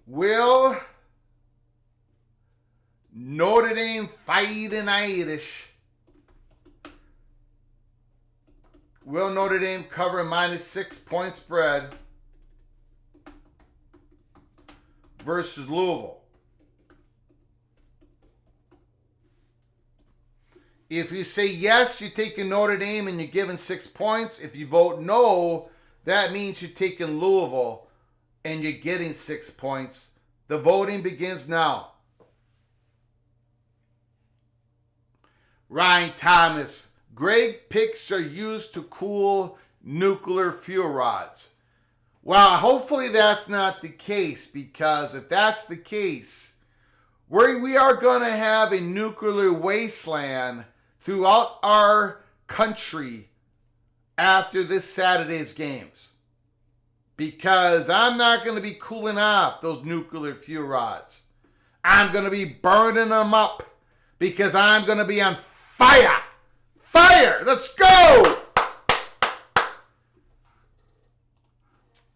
Speaker 1: Will Notre Dame Fighting Irish? Will Notre Dame cover minus 6 point spread versus Louisville? If you say yes, you're taking Notre Dame and you're giving 6 points. If you vote no, that means you're taking Louisville and you're getting 6 points. The voting begins now. Ryan Thomas. Greg picks are used to cool nuclear fuel rods. Well, hopefully that's not the case, because if that's the case, we are going to have a nuclear wasteland throughout our country after this Saturday's games. Because I'm not going to be cooling off those nuclear fuel rods. I'm going to be burning them up because I'm going to be on fire. Fire! Let's go!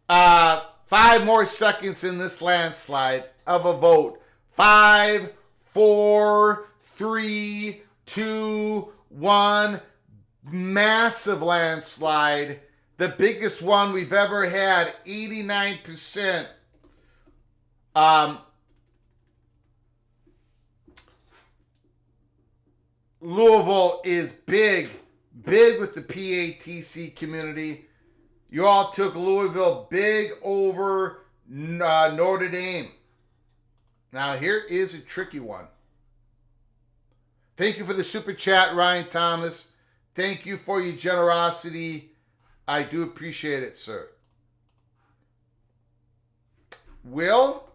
Speaker 1: 5 more seconds in this landslide of a vote. 5, 4, 3, 2, 1. Massive landslide. the biggest one we've ever had, 89%. Louisville is big with the PATC community. You all took Louisville big over Notre Dame. Now, here is a tricky one. Thank you for the super chat, Ryan Thomas. Thank you for your generosity. I do appreciate it, sir. Will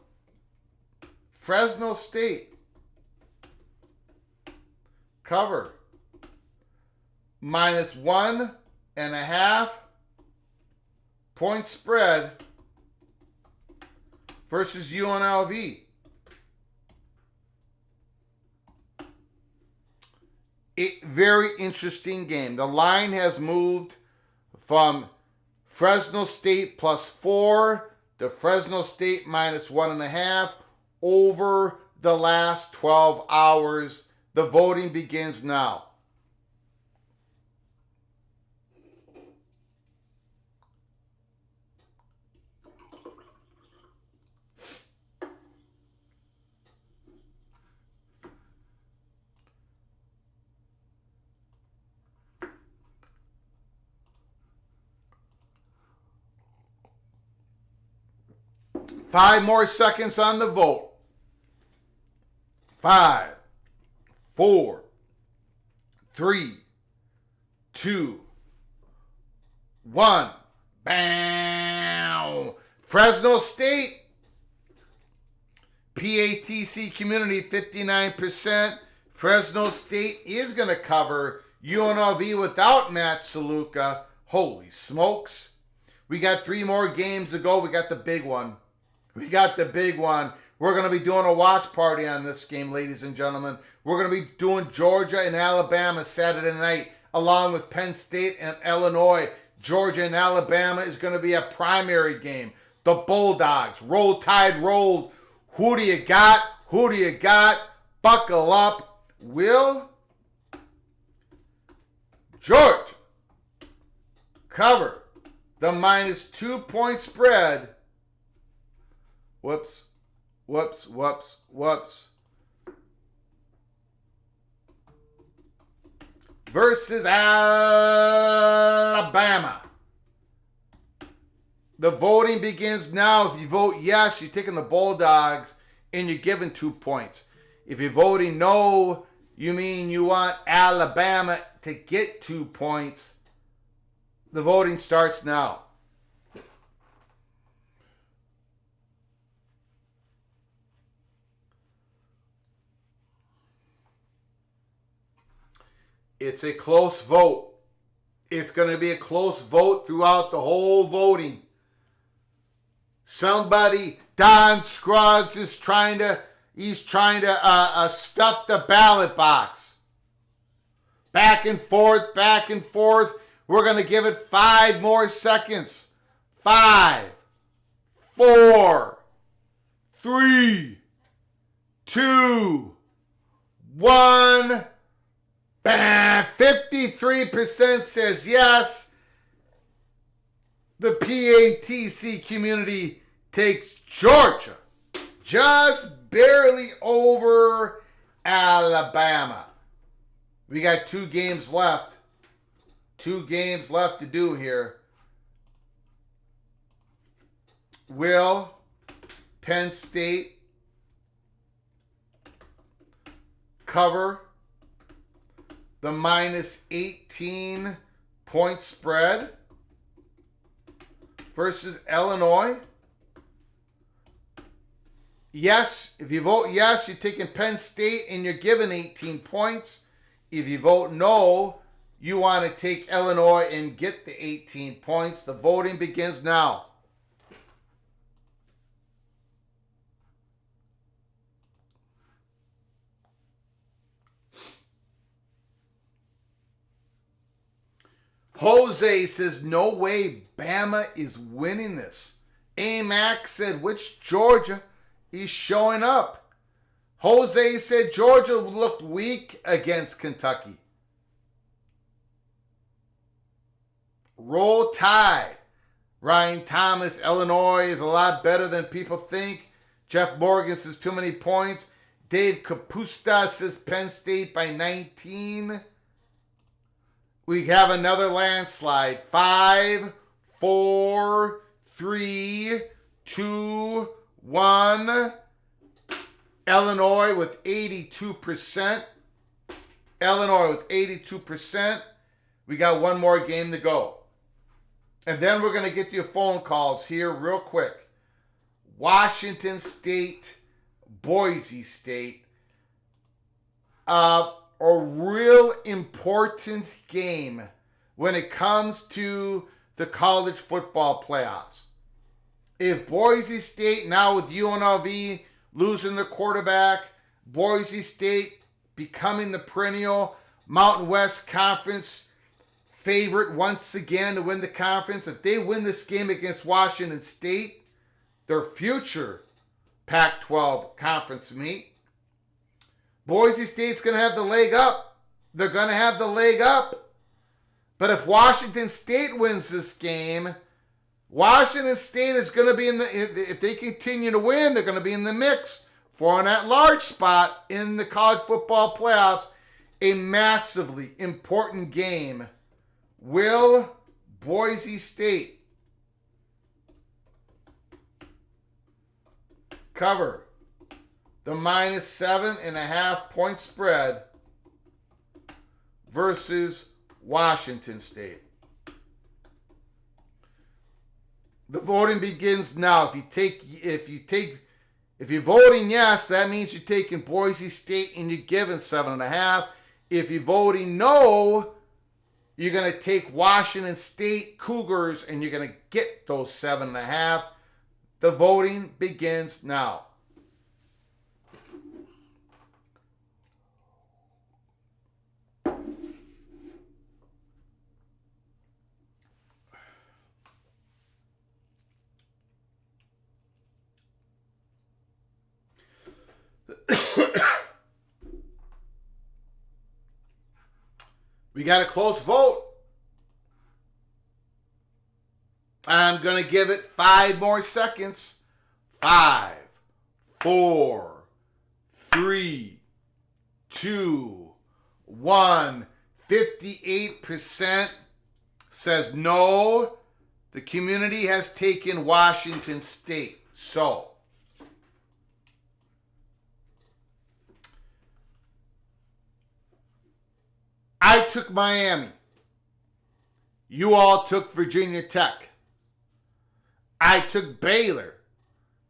Speaker 1: Fresno State cover -1.5 point spread versus UNLV? A very interesting game. The line has moved from Fresno State +4 to Fresno State -1.5 over the last 12 hours. The voting begins now. Five more seconds on the vote. 5, 4, 3, 2, 1. Bam! Fresno State. PATC community 59%. Fresno State is going to cover UNLV without Matt Saluka. Holy smokes. We got 3 more games to go. We got the big one. We're going to be doing a watch party on this game, ladies and gentlemen. We're going to be doing Georgia and Alabama Saturday night, along with Penn State and Illinois. Georgia and Alabama is going to be a primary game. The Bulldogs. Roll Tide rolled. Who do you got? Buckle up. Will Georgia cover the -2 point spread? Whoops. Versus Alabama. The voting begins now. If you vote yes, you're taking the Bulldogs and you're given 2 points. If you're voting no, you mean you want Alabama to get 2 points. The voting starts now. It's a close vote. It's going to be a close vote throughout the whole voting. Somebody, Don Scruggs, is trying to stuff the ballot box. Back and forth. We're going to give it 5 more seconds. 5, 4, 3, 2, 1. Bam! 53% says yes. The PATC community takes Georgia just barely over Alabama. We got 2 games left. 2 games left to do here. Will Penn State cover the -18 point spread versus Illinois? Yes, if you vote yes, you're taking Penn State and you're given 18 points. If you vote no, you want to take Illinois and get the 18 points. The voting begins now. Jose says, no way Bama is winning this. AMAC said, which Georgia is showing up? Jose said Georgia looked weak against Kentucky. Roll Tide. Ryan Thomas, Illinois is a lot better than people think. Jeff Morgan says too many points. Dave Capusta says Penn State by 19. We have another landslide. 5, 4, 3, 2, 1. Illinois with 82%. Illinois with 82%. We got one more game to go. And then we're going to get to your phone calls here real quick. Washington State, Boise State. A real important game when it comes to the college football playoffs. If Boise State, now with UNLV losing their quarterback, Boise State becoming the perennial Mountain West Conference favorite once again to win the conference. If they win this game against Washington State, their future Pac-12 conference meet, Boise State's going to have the leg up. They're going to have the leg up. But if Washington State wins this game, Washington State is going to be if they continue to win, they're going to be in the mix for an at-large spot in the college football playoffs. A massively important game. Will Boise State cover the -7.5 point spread versus Washington State? The voting begins now. If you're voting yes, that means you're taking Boise State and you're giving 7.5. If you're voting no, you're going to take Washington State Cougars and you're going to get those 7.5. The voting begins now. We got a close vote. I'm going to give it 5 more seconds. 5, 4, 3, 2, 1. 58% says no. The community has taken Washington State. So, I took Miami. You all took Virginia Tech. I took Baylor.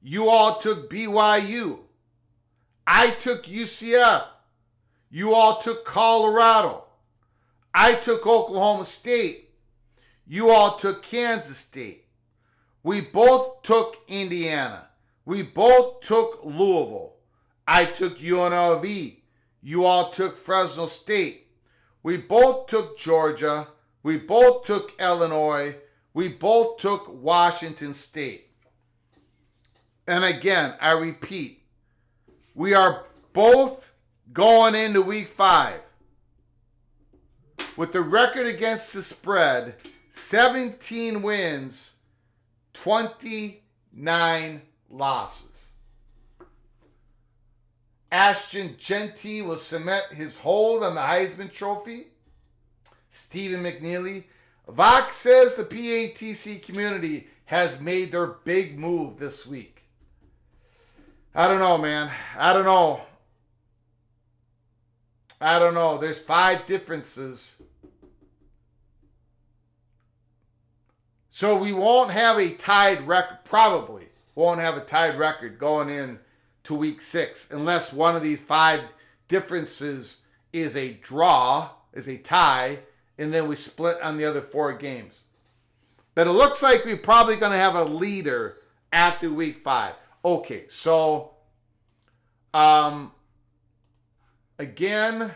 Speaker 1: You all took BYU. I took UCF. You all took Colorado. I took Oklahoma State. You all took Kansas State. We both took Indiana. We both took Louisville. I took UNLV. You all took Fresno State. We both took Georgia. We both took Illinois. We both took Washington State. And again, I repeat, we are both going into week 5 with the record against the spread, 17 wins, 29 losses. Ashton Genty will cement his hold on the Heisman Trophy. Stephen McNeely. Vox says the PATC community has made their big move this week. I don't know, man. I don't know. There's 5 differences. So we won't have a tied record, probably won't have a tied record going in to week 6, unless one of these 5 differences is a draw, is a tie, and then we split on the other 4 games. But it looks like we're probably going to have a leader after week 5. Okay, so again,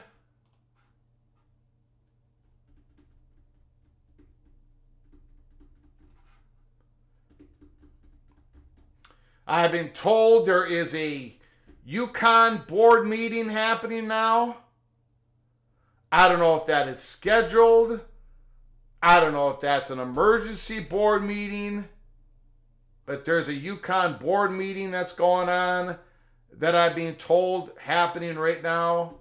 Speaker 1: I've been told there is a UConn board meeting happening now. I don't know if that is scheduled I don't know if that's an emergency board meeting, but there's a Yukon board meeting that's going on that I'm being told happening right now.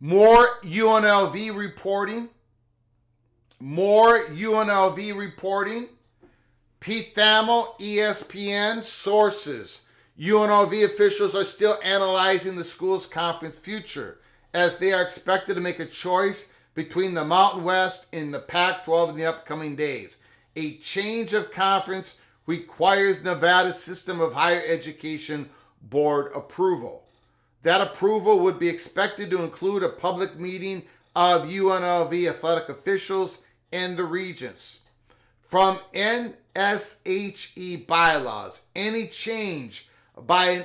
Speaker 1: More UNLV reporting. Pete Thamel, ESPN, sources. UNLV officials are still analyzing the school's conference future as they are expected to make a choice between the Mountain West and the Pac-12 in the upcoming days. A change of conference requires Nevada's System of Higher Education Board approval. That approval would be expected to include a public meeting of UNLV athletic officials and the regents. From NSHE bylaws, any change by an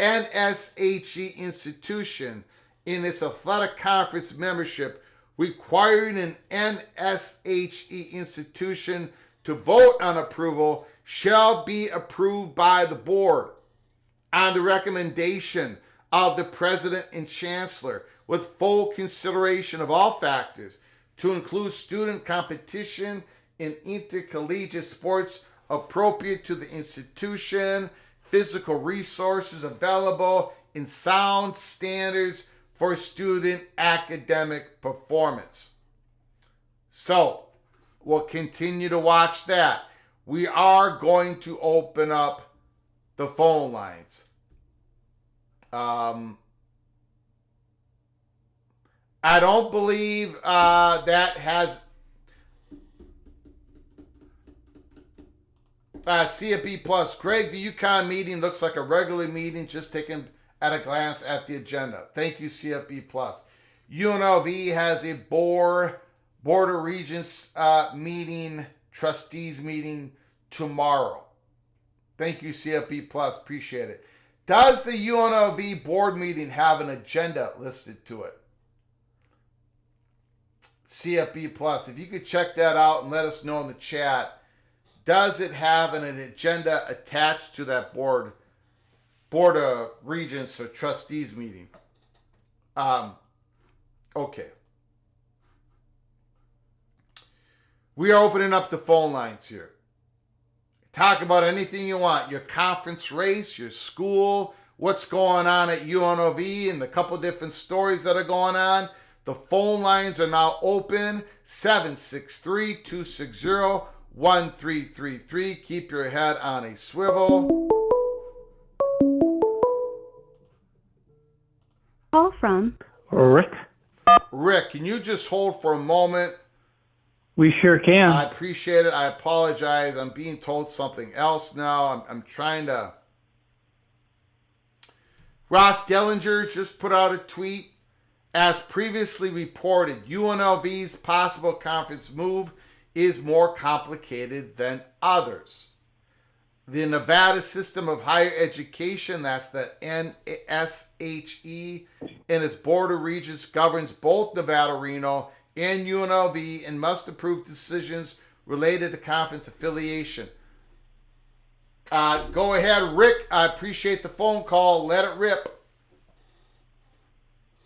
Speaker 1: NSHE institution in its athletic conference membership requiring an NSHE institution to vote on approval shall be approved by the board on the recommendation of the president and chancellor with full consideration of all factors to include student competition in intercollegiate sports appropriate to the institution, physical resources available, and sound standards for student academic performance. So, we'll continue to watch that. We are going to open up the phone lines. I don't believe that has CFB Plus. Greg, the Yukon meeting looks like a regular meeting, just taken at a glance at the agenda. Thank you, CFB Plus. UNLV has a Board of Regents meeting, trustees meeting tomorrow. Thank you, CFB Plus. Appreciate it. Does the UNLV board meeting have an agenda listed to it? CFB Plus, if you could check that out and let us know in the chat. Does it have an agenda attached to that board of regents or trustees meeting? Okay. We are opening up the phone lines here. Talk about anything you want. Your conference race, your school, what's going on at UNLV, and the couple different stories that are going on. The phone lines are now open. 763-260-1333. Keep your head on a swivel.
Speaker 2: Call from
Speaker 3: Rick.
Speaker 1: Rick, can you just hold for a moment?
Speaker 3: We sure can.
Speaker 1: I appreciate it. I apologize. I'm being told something else now. I'm trying to... Ross Dellinger just put out a tweet. As previously reported, UNLV's possible conference move is more complicated than others. The Nevada System of Higher Education, that's the NSHE, and its Board of Regents governs both Nevada, Reno, and UNLV and must approve decisions related to conference affiliation. Go ahead, Rick. I appreciate the phone call. Let it rip.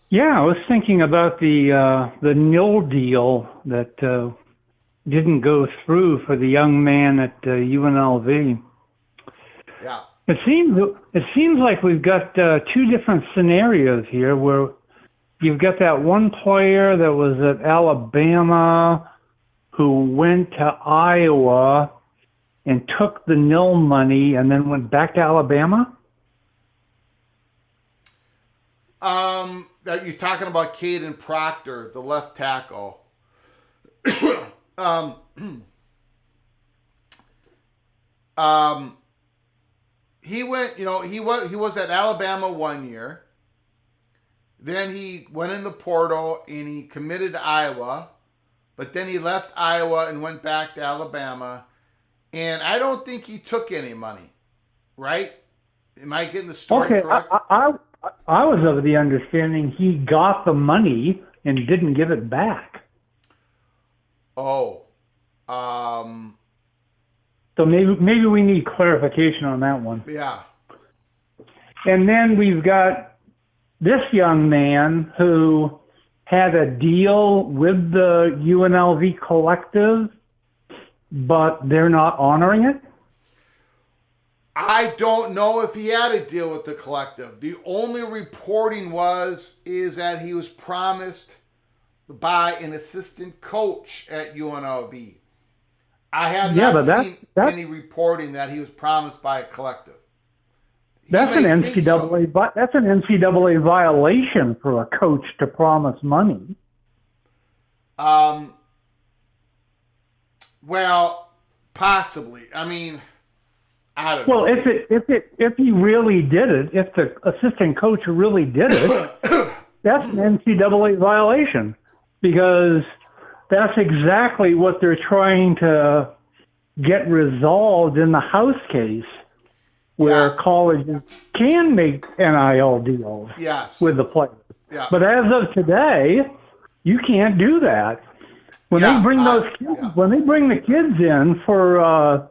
Speaker 3: Yeah, I was thinking about the nil deal that didn't go through for the young man at UNLV.
Speaker 1: Yeah.
Speaker 3: It seems like we've got two different scenarios here where you've got that one player that was at Alabama who went to Iowa and took the nil money and then went back to Alabama.
Speaker 1: You're talking about Caden Proctor, the left tackle. He went, he was at Alabama 1 year. Then he went in the portal and he committed to Iowa, but then he left Iowa and went back to Alabama. And I don't think he took any money, right? Am I getting the story correct?
Speaker 3: I was of the understanding he got the money and didn't give it back.
Speaker 1: Oh.
Speaker 3: So maybe we need clarification on that one.
Speaker 1: Yeah.
Speaker 3: And then we've got this young man who had a deal with the UNLV collective, but they're not honoring it.
Speaker 1: I don't know if he had a deal with the collective. The only reporting is that he was promised by an assistant coach at UNLV. I have not seen any reporting that he was promised by a collective.
Speaker 3: That's an NCAA. So. That's an NCAA violation for a coach to promise money.
Speaker 1: Well, possibly. I mean, I don't know.
Speaker 3: Well, if he really did it, if the assistant coach really did it, that's an NCAA violation, because that's exactly what they're trying to get resolved in the House case, where colleges can make NIL deals with the players.
Speaker 1: Yeah.
Speaker 3: But as of today, you can't do that. When they bring when they bring the kids in for,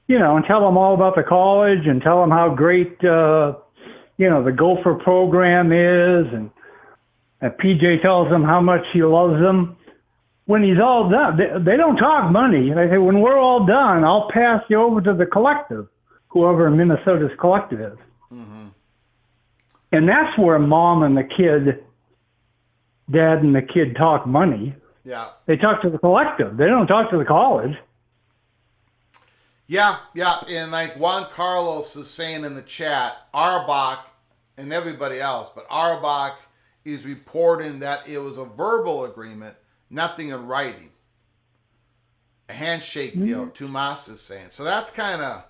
Speaker 3: and tell them all about the college and tell them how great, the Gopher program is, and PJ tells them how much he loves them. When he's all done, they don't talk money. They say, when we're all done, I'll pass you over to the collective, whoever Minnesota's collective is. Mm-hmm. And that's where mom and the kid, dad and the kid talk money.
Speaker 1: Yeah.
Speaker 3: They talk to the collective. They don't talk to the college.
Speaker 1: Yeah. And like Juan Carlos is saying in the chat, Arbach and everybody else, but Arbach is reporting that it was a verbal agreement, nothing in writing. A handshake deal, Tomas is saying. So that's kind of,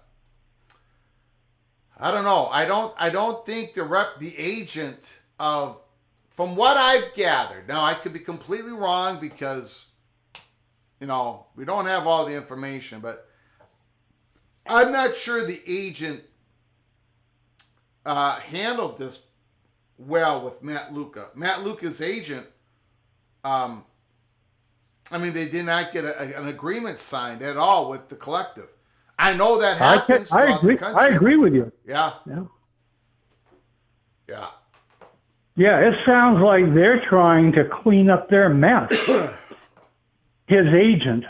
Speaker 1: I don't know. I don't think the agent of, from what I've gathered, now I could be completely wrong because, we don't have all the information, but I'm not sure the agent handled this well with Matt Luka. Matt Luka's agent, they did not get an agreement signed at all with the collective. I know that happens throughout the country.
Speaker 3: I agree with you.
Speaker 1: Yeah.
Speaker 3: Yeah, it sounds like they're trying to clean up their mess. His agent,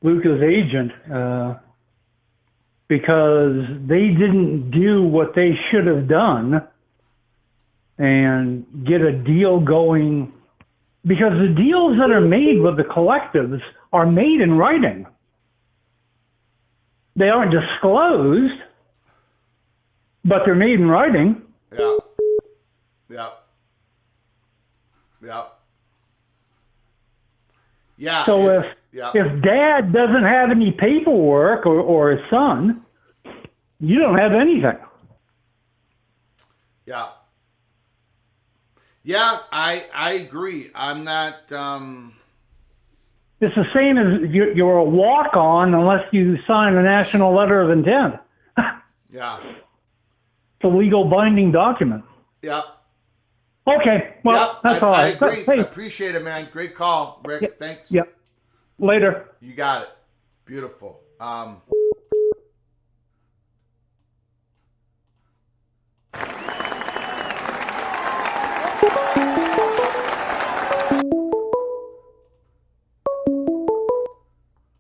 Speaker 3: Luka's agent, because they didn't do what they should have done and get a deal going, because the deals that are made with the collectives are made in writing. They aren't disclosed, but they're made in writing.
Speaker 1: Yeah.
Speaker 3: So if dad doesn't have any paperwork or his son, you don't have anything.
Speaker 1: Yeah. Yeah, I agree. I'm not...
Speaker 3: It's the same as you're a walk-on unless you sign a national letter of intent.
Speaker 1: Yeah.
Speaker 3: It's a legal binding document.
Speaker 1: Yeah.
Speaker 3: Okay, well, that's all.
Speaker 1: I agree. Hey. I appreciate it, man. Great call, Rick.
Speaker 3: Yep.
Speaker 1: Thanks.
Speaker 3: Yep. Later.
Speaker 1: You got it. Beautiful.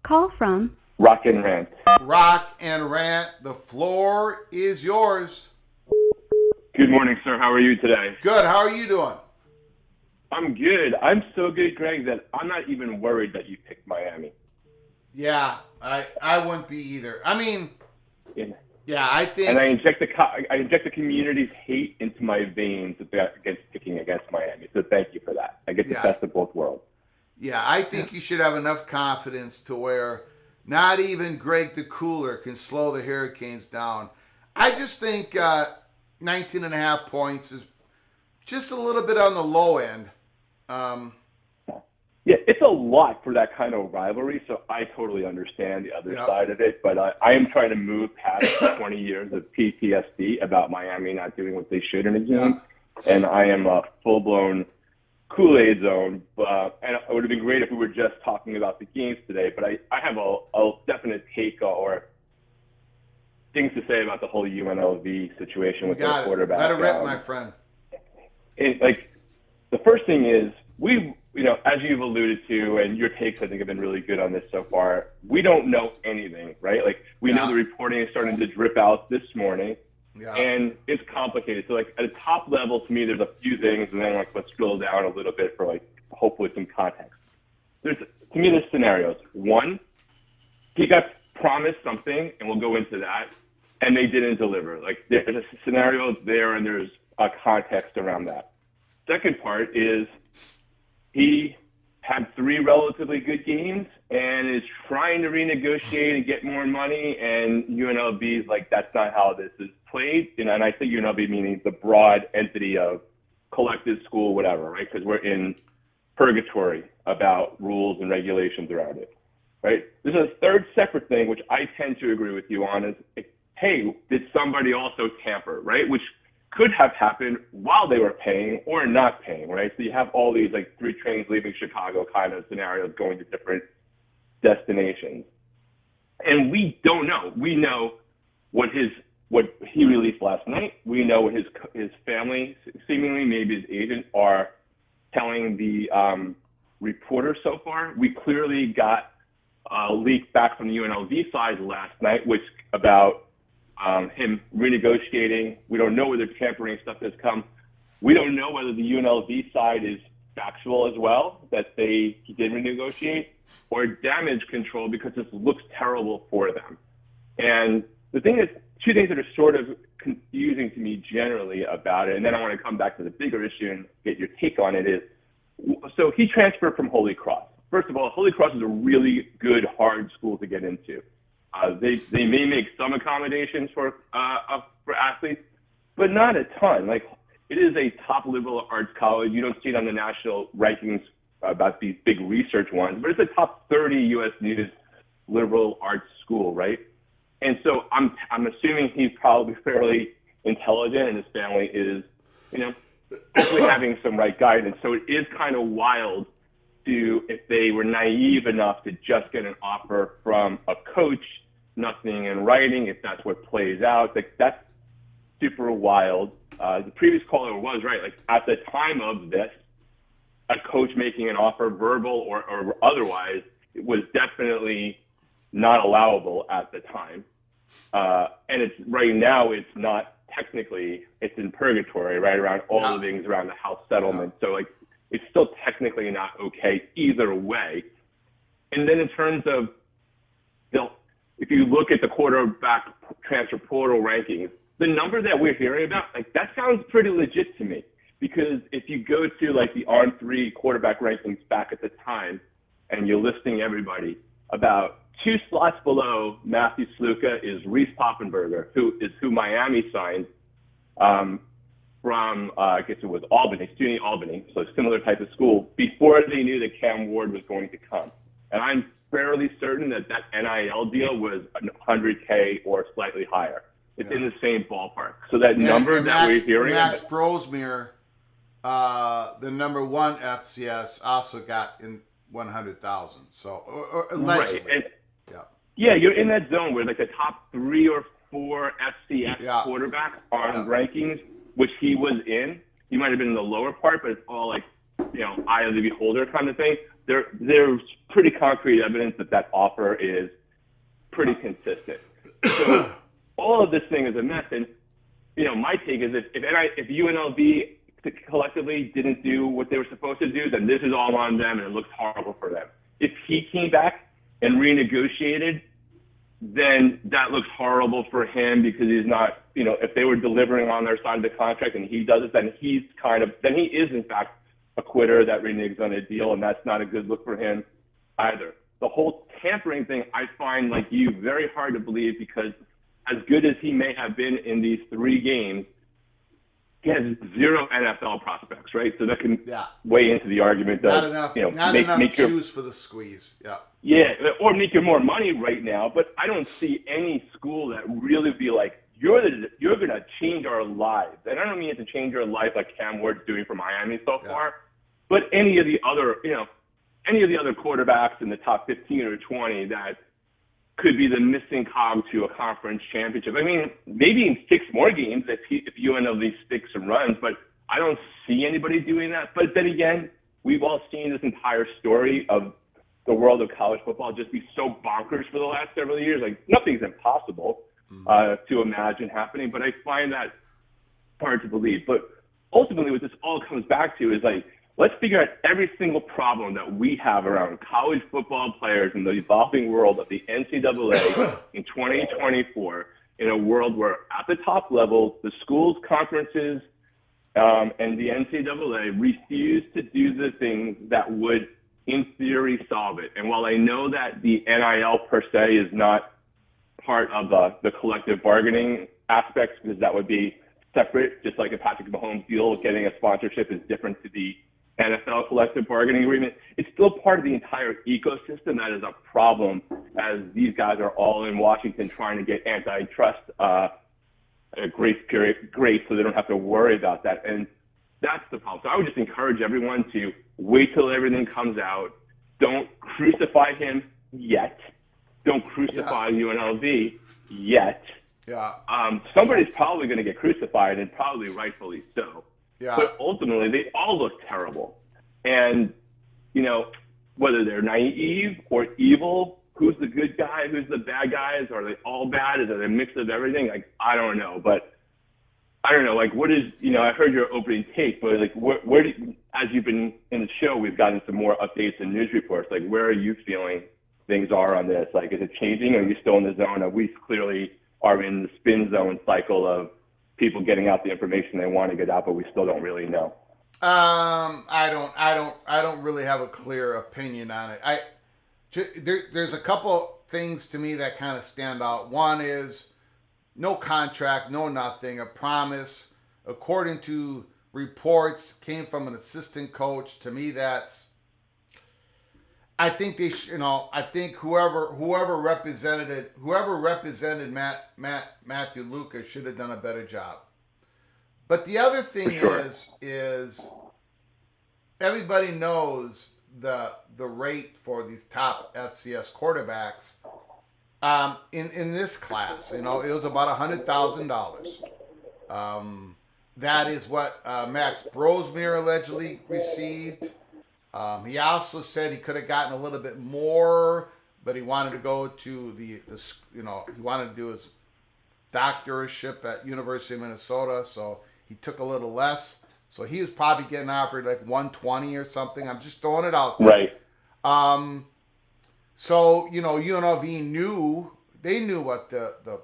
Speaker 2: Call from
Speaker 4: Rock and Rant.
Speaker 1: Rock and Rant. The floor is yours.
Speaker 4: Good morning, sir. How are you today?
Speaker 1: Good. How are you doing?
Speaker 4: I'm good. I'm so good, Greg, that I'm not even worried that you picked Miami.
Speaker 1: Yeah, I wouldn't be either. I mean, yeah, I think.
Speaker 4: And I inject the community's hate into my veins against picking against Miami. So thank you for that. I get the best of both worlds.
Speaker 1: Yeah, I think you should have enough confidence to where not even Greg the Cooler can slow the Hurricanes down. I just think 19.5 points is just a little bit on the low end.
Speaker 4: Yeah, it's a lot for that kind of rivalry, so I totally understand the other side of it. But I am trying to move past 20 years of PTSD about Miami not doing what they should in a game. and I am a full-blown Kool-Aid zone. And it would have been great if we were just talking about the games today, but I have a definite take or things to say about the whole UNLV situation with their quarterback.
Speaker 1: Let it rip, my friend.
Speaker 4: The first thing is as you've alluded to, and your takes I think have been really good on this so far. We don't know anything, right? Like we know the reporting is starting to drip out this morning, and it's complicated. So like at a top level, to me, there's a few things, and then let's drill down a little bit for hopefully some context. There's scenarios. One, he got promised something, and we'll go into that, and they didn't deliver. Like there's a scenario there, and there's a context around that. Second part is he had 3 relatively good games and is trying to renegotiate and get more money, and UNLV is like, that's not how this is played. And I say UNLV meaning the broad entity of collective school, whatever, right? Because we're in purgatory about rules and regulations around it, right? There's a third separate thing, which I tend to agree with you on, is, hey, did somebody also tamper, right? Which could have happened while they were paying or not paying, right? So you have all these 3 trains leaving Chicago kind of scenarios going to different destinations. And we don't know. We know what he released last night. We know what his family, seemingly maybe his agent, are telling the reporter so far. We clearly got a leak back from the UNLV side last night, which about him renegotiating. We don't know whether tampering stuff has come. We don't know whether the UNLV side is factual as well, that he did renegotiate, or damage control because this looks terrible for them. And the thing is, 2 things that are sort of confusing to me generally about it, and then I want to come back to the bigger issue and get your take on it, is, so he transferred from Holy Cross. First of all, Holy Cross is a really good, hard school to get into. They may make some accommodations for athletes, but not a ton. Like, it is a top liberal arts college. You don't see it on the national rankings about these big research ones, but it's a top 30 U.S. News liberal arts school, right? And so I'm assuming he's probably fairly intelligent, and his family is, hopefully having some right guidance. So it is kind of wild if they were naive enough to just get an offer from a coach, nothing in writing, if that's what plays out. That's super wild. The previous caller was right. At the time of this, a coach making an offer, verbal or otherwise, it was definitely not allowable at the time. And it's right now, it's not technically, it's in purgatory, right, around all the things around the house settlement. So it's still technically not okay either way. And then in terms of, if you look at the quarterback transfer portal rankings, the number that we're hearing about, that sounds pretty legit to me. Because if you go to the On3 quarterback rankings back at the time, and you're listing everybody, about 2 slots below Matthew Sluka is Reese Poffenberger, who Miami signed from, I guess it was Albany, SUNY Albany, so a similar type of school, before they knew that Cam Ward was going to come. And I'm fairly certain that NIL deal was $100K or slightly higher. It's in the same ballpark. So that number that we're hearing.
Speaker 1: Max Brosmere, the number 1 FCS, also got in 100,000. So, or allegedly.
Speaker 4: Right. Yeah, you're in that zone where the top 3 or 4 FCS quarterbacks on rankings, which he was in. He might have been in the lower part, but it's all eye of the beholder kind of thing. There's pretty concrete evidence that offer is pretty consistent. So all of this thing is a mess. And, my take is if UNLV collectively didn't do what they were supposed to do, then this is all on them and it looks horrible for them. If he came back and renegotiated, then that looks horrible for him because he's not, if they were delivering on their side of the contract and he does it, then he is in fact a quitter that reneges on a deal, and that's not a good look for him either. The whole tampering thing, I find, like you, very hard to believe because as good as he may have been in these 3 games, he has 0 NFL prospects, right? So that can weigh into the argument
Speaker 1: not
Speaker 4: of,
Speaker 1: enough, make juice for the squeeze. Yeah,
Speaker 4: or make you more money right now. But I don't see any school that really be like, you're going to change our lives. And I don't mean to change your life like Cam Ward's doing for Miami so far, but any of the other quarterbacks in the top 15 or 20 that could be the missing cog to a conference championship. I mean, maybe in 6 more games if UNLV sticks and runs, but I don't see anybody doing that. But then again, we've all seen this entire story of the world of college football just be so bonkers for the last several years. Like, nothing's impossible to imagine happening, but I find that hard to believe. But ultimately, what this all comes back to is, like, let's figure out every single problem that we have around college football players in the evolving world of the NCAA in 2024, in a world where at the top level, the schools, conferences, and the NCAA refuse to do the things that would, in theory, solve it. And while I know that the NIL per se is not part of the collective bargaining aspects, because that would be separate, just like a Patrick Mahomes deal, getting a sponsorship is different to the NFL collective bargaining agreement, it's still part of the entire ecosystem that is a problem, as these guys are all in Washington trying to get antitrust grace so they don't have to worry about that. And that's the problem. So I would just encourage everyone to wait till everything comes out. Don't crucify him yet. Don't crucify UNLV yet. Somebody's probably going to get crucified, and probably rightfully so. But ultimately, they all look terrible. And, you know, whether they're naive or evil, who's the good guy, who's the bad guys? Are they all bad? Is it a mix of everything? Like, I don't know. But I don't know. Like, what is, you know, I heard your opening take, but, like, where do, as you've been in the show, we've gotten some more updates and news reports. Like, where are you feeling things are on this? Like, is it changing? Or are you still in the zone of, we clearly are in the spin zone cycle of people getting out the information they want to get out, but we still don't really know?
Speaker 1: I don't really have a clear opinion on it. There's a couple things to me that kind of stand out. One is no contract, no nothing, a promise, according to reports, came from an assistant coach. To me, I think they should, I think whoever represented Matthew Luka should have done a better job. But the other thing is everybody knows the rate for these top FCS quarterbacks in this class. It was about $100,000. That is what Max Brosmere allegedly received. He also said he could have gotten a little bit more, but he wanted to go to he wanted to do his doctorship at University of Minnesota, so he took a little less. So he was probably getting offered like 120 or something. I'm just throwing it out there.
Speaker 4: Right.
Speaker 1: So, UNLV knew what the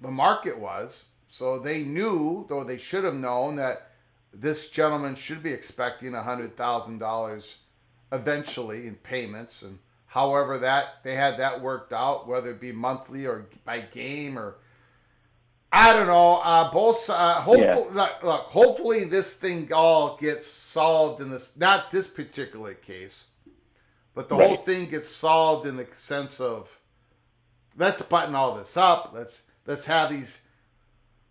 Speaker 1: market was. So they knew, though they should have known, that this gentleman should be expecting $100,000 eventually in payments, and however that they had that worked out, whether it be monthly or by game, or I don't know. Hopefully this thing all gets solved in this, not this particular case, but the whole thing gets solved in the sense of, let's button all this up. Let's have these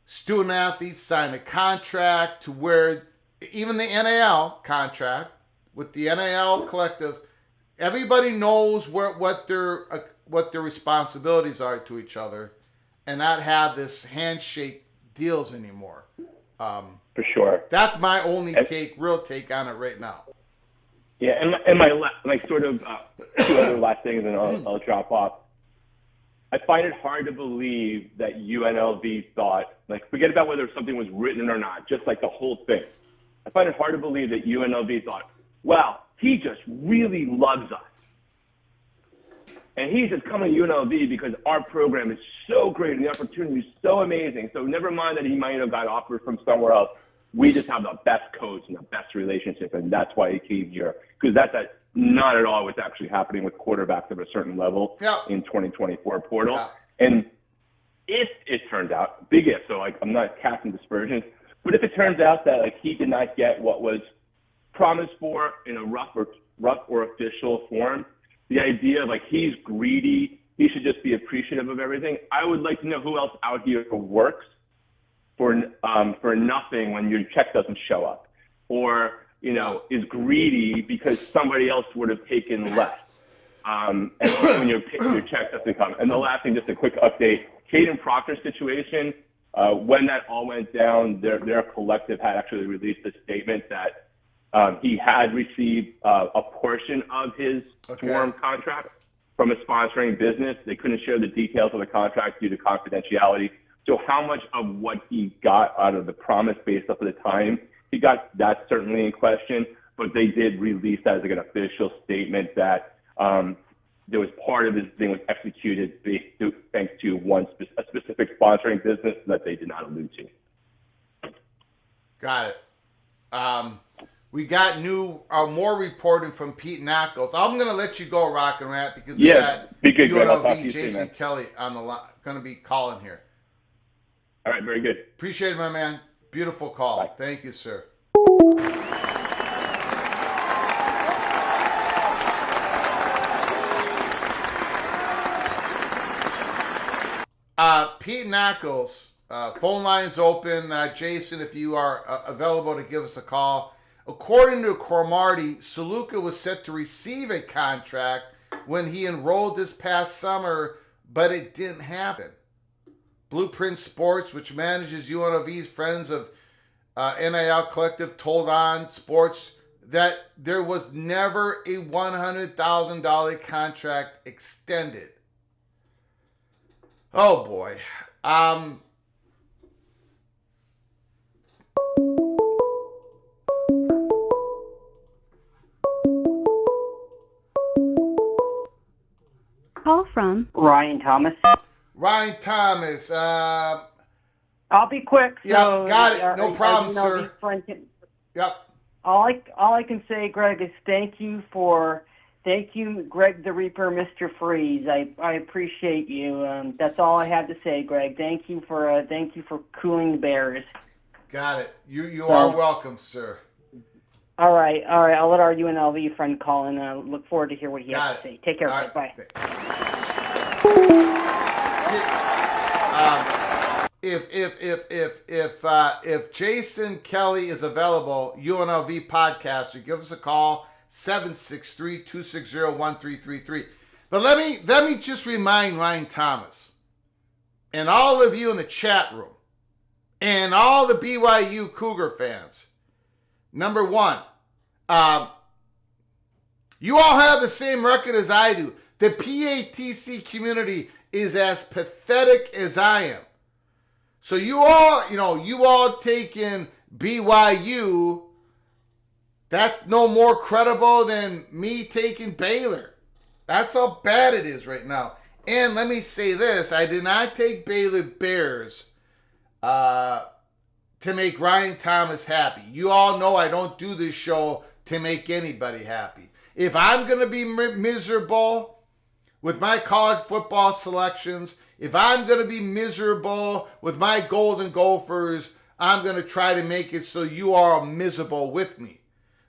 Speaker 1: student athletes sign a contract to where even the NIL contract with the NIL collectives, everybody knows what their responsibilities are to each other, and not have this handshake deals anymore.
Speaker 4: For sure.
Speaker 1: That's my only real take on it right now.
Speaker 4: Yeah, and my sort of two other last things, and I'll drop off. I find it hard to believe that UNLV thought, forget about whether something was written or not, just like the whole thing. I find it hard to believe that UNLV thought, wow, he just really loves us. And he's just coming to UNLV because our program is so great and the opportunity is so amazing. So never mind that he might have got offered from somewhere else. We just have the best coach and the best relationship, and that's why he came here. Because that's not at all what's actually happening with quarterbacks of a certain level in 2024 portal. Yeah. And if it turns out, big if, so I'm not casting dispersions, but if it turns out that he did not get what was promised for in a rough or official form, the idea of he's greedy, he should just be appreciative of everything. I would like to know who else out here works for nothing when your check doesn't show up, or is greedy because somebody else would have taken less. And when your check doesn't come. And the last thing, just a quick update, Caden Proctor's situation, when that all went down, their collective had actually released a statement that he had received a portion of his swarm contract from a sponsoring business. They couldn't share the details of the contract due to confidentiality. So how much of what he got out of the promise based off of the time he got, that's certainly in question. But they did release that as like an official statement that there was part of his thing was executed thanks to a specific sponsoring business that they did not allude to. Got
Speaker 1: it. We got more reporting from Pete Knuckles. I'm going to let you go, Rock and Rant, because we got UNLV Jason Kelly on the line, going to be calling here.
Speaker 4: All right, very good.
Speaker 1: Appreciate it, my man. Beautiful call.
Speaker 4: Bye.
Speaker 1: Thank you, sir. Pete Knuckles, phone lines open. Jason, if you are available to give us a call. According to Cormartie, Saluka was set to receive a contract when he enrolled this past summer, but it didn't happen. Blueprint Sports, which manages UNLV's Friends of NIL Collective, told On Sports that there was never a $100,000 contract extended. Oh boy.
Speaker 2: Call from
Speaker 5: Ryan Thomas.
Speaker 1: Ryan Thomas.
Speaker 5: I'll be quick.
Speaker 1: Yeah, got it. No problem, sir. Yep.
Speaker 5: All I can say, Greg, is thank you, Greg the Reaper, Mr. Freeze. I appreciate you. That's all I have to say, Greg. Thank you for cooling the bears.
Speaker 1: Got it. You are welcome, sir.
Speaker 5: All right. I'll let our UNLV friend call and look forward to hear what he has to say. Take care.
Speaker 1: Right.
Speaker 5: Bye.
Speaker 1: If Jason Kelly is available, UNLV podcaster, give us a call, 763-260-1333. But let me just remind Ryan Thomas and all of you in the chat room and all the BYU Cougar fans. Number one, you all have the same record as I do. The PATC community is as pathetic as I am. So you all taking BYU, that's no more credible than me taking Baylor. That's how bad it is right now. And let me say this, I did not take Baylor Bears to make Ryan Thomas happy. You all know I don't do this show to make anybody happy. If I'm going to be miserable with my college football selections, if I'm going to be miserable with my Golden Gophers, I'm going to try to make it so you are miserable with me.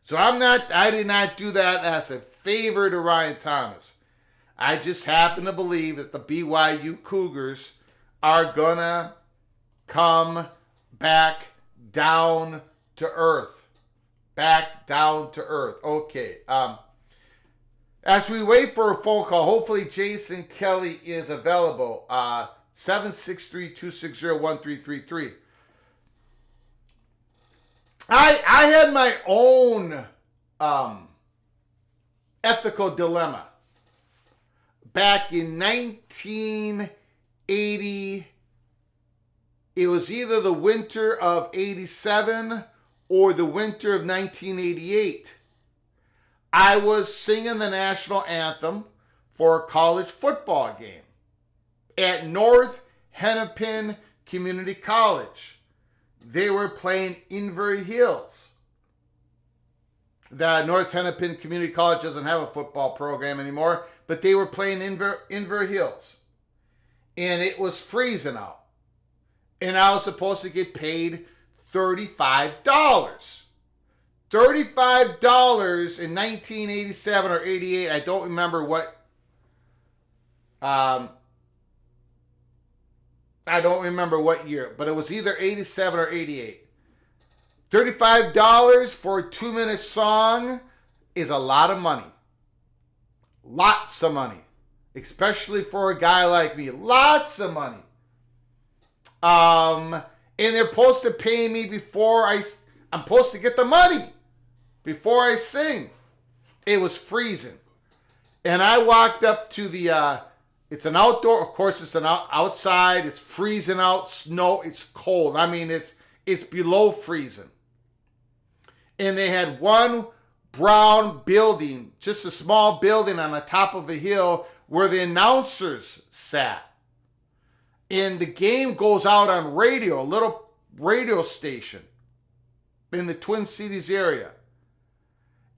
Speaker 1: So I did not do that as a favor to Ryan Thomas. I just happen to believe that the BYU Cougars are going to come back down to earth. Back down to earth. Okay. As we wait for a phone call, hopefully Jason Kelly is available. 763-260-1333. I had my own ethical dilemma back in 1980. It was either the winter of 87 or the winter of 1988. I was singing the national anthem for a college football game at North Hennepin Community College. They were playing Inver Hills. The North Hennepin Community College doesn't have a football program anymore, but they were playing Inver Hills. And it was freezing out. And I was supposed to get paid $35. $35 in 1987 or 88. I don't remember what I don't remember what year, but it was either 87 or 88. $35 for a 2-minute song is a lot of money. Lots of money. Especially for a guy like me. Lots of money. And they're supposed to pay me before I'm supposed to get the money before I sing. It was freezing. And I walked up to the, it's an outdoor, of course it's an outside, it's freezing out, snow, it's cold. I mean, it's below freezing. And they had one brown building, just a small building on the top of a hill where the announcers sat. And the game goes out on radio, a little radio station in the Twin Cities area.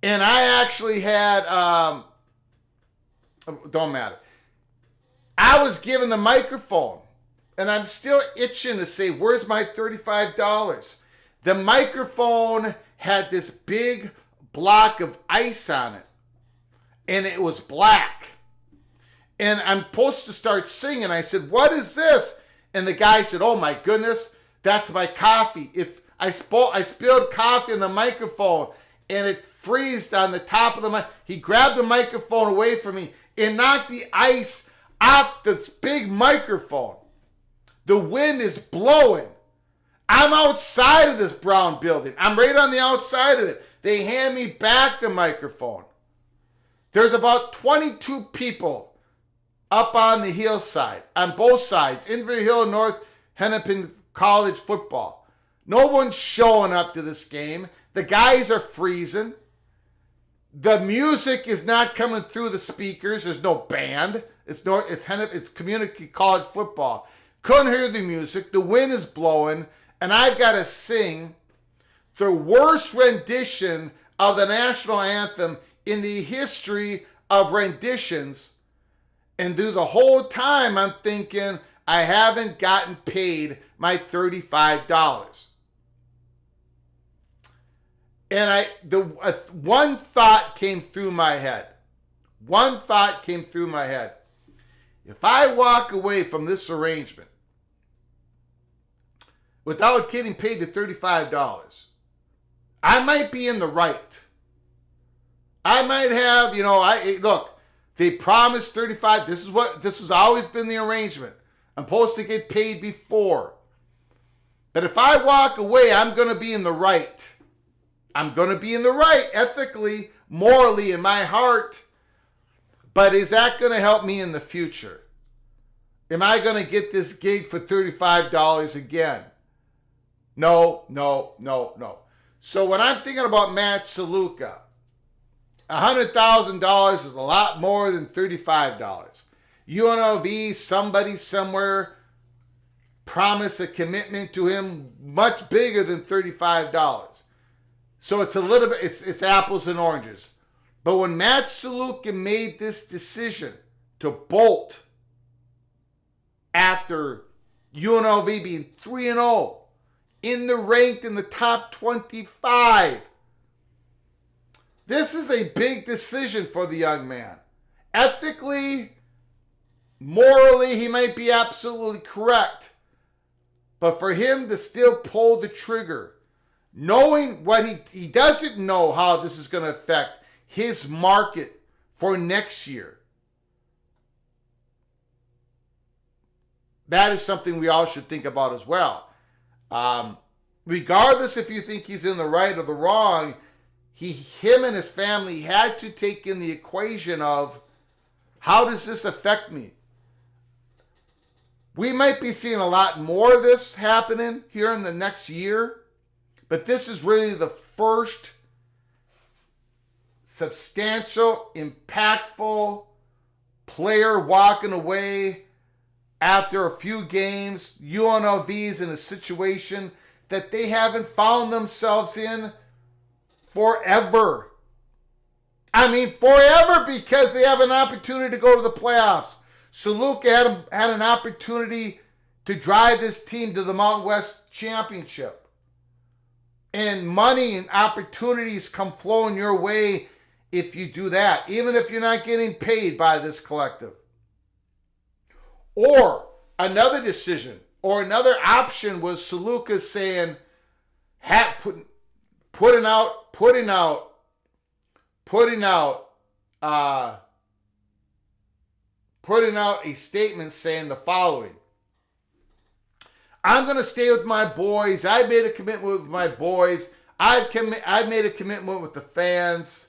Speaker 1: And I actually had, don't matter. I was given the microphone, and I'm still itching to say, where's my $35? The microphone had this big block of ice on it, and it was black. And I'm supposed to start singing. I said, what is this? And the guy said, oh my goodness, that's my coffee. If I spilled coffee in the microphone, and it freezed on the top of the mic. He grabbed the microphone away from me and knocked the ice off this big microphone. The wind is blowing. I'm outside of this brown building. I'm right on the outside of it. They hand me back the microphone. There's about 22 people up on the hillside, on both sides, Inver Hill, North Hennepin College football. No one's showing up to this game. The guys are freezing. The music is not coming through the speakers. There's no band. It's community college football. Couldn't hear the music. The wind is blowing, and I've got to sing the worst rendition of the national anthem in the history of renditions. And through the whole time, I'm thinking, I haven't gotten paid my $35. And one thought came through my head. One thought came through my head. If I walk away from this arrangement without getting paid the $35, I might be in the right. I might have, look, they promised 35. This has always been the arrangement. I'm supposed to get paid before. But if I walk away, I'm going to be in the right. I'm going to be in the right ethically, morally, in my heart. But is that going to help me in the future? Am I going to get this gig for $35 again? No. So when I'm thinking about Matt Saluka, $100,000 is a lot more than $35. UNLV, somebody somewhere promised a commitment to him much bigger than $35. So it's a little bit, it's apples and oranges. But when Matt Saluka made this decision to bolt after UNLV being 3-0, ranked in the top 25, this is a big decision for the young man. Ethically, morally, he might be absolutely correct. But for him to still pull the trigger, knowing what he doesn't know how this is going to affect his market for next year. That is something we all should think about as well. Regardless if you think he's in the right or the wrong, him and his family had to take in the equation of, how does this affect me? We might be seeing a lot more of this happening here in the next year. But this is really the first substantial, impactful player walking away after a few games. UNLV's in a situation that they haven't found themselves in forever. I mean, forever, because they have an opportunity to go to the playoffs. Saluka had an opportunity to drive this team to the Mountain West Championship. And money and opportunities come flowing your way if you do that, even if you're not getting paid by this collective. Or another decision, or another option was Saluka saying, putting out a statement saying the following: I'm going to stay with my boys. I made a commitment with my boys. I've made a commitment with the fans.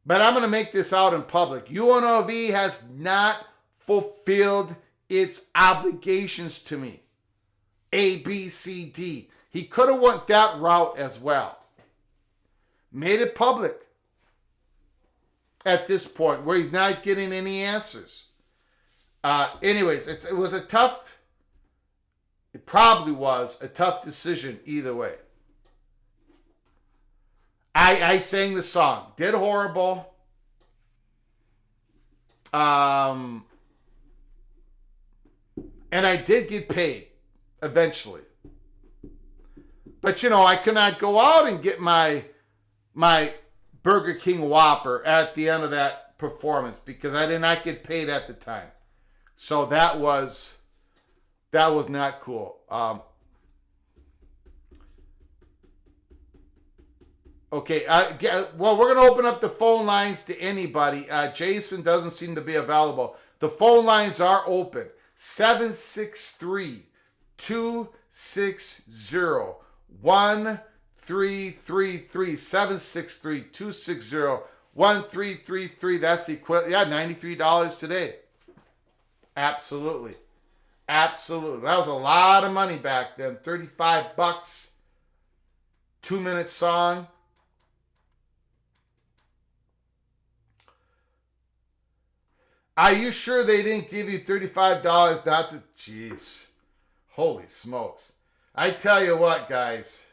Speaker 1: But I'm going to make this out in public. UNLV has not fulfilled its obligations to me. A, B, C, D. He could have went that route as well. Made it public at this point where he's not getting any answers. Anyways, it probably was a tough decision either way. I sang the song, did horrible. And I did get paid eventually. But, I could not go out and get my Burger King Whopper at the end of that performance because I did not get paid at the time. So that was not cool. Okay, well, we're going to open up the phone lines to anybody. Jason doesn't seem to be available. The phone lines are open. 763-260-1333. 763-260-1333. That's the equivalent. Yeah, $93 today. Absolutely. Absolutely. That was a lot of money back then. $35. 2-minute song. Are you sure they didn't give you $35 not to... Jeez. Holy smokes. I tell you what, guys.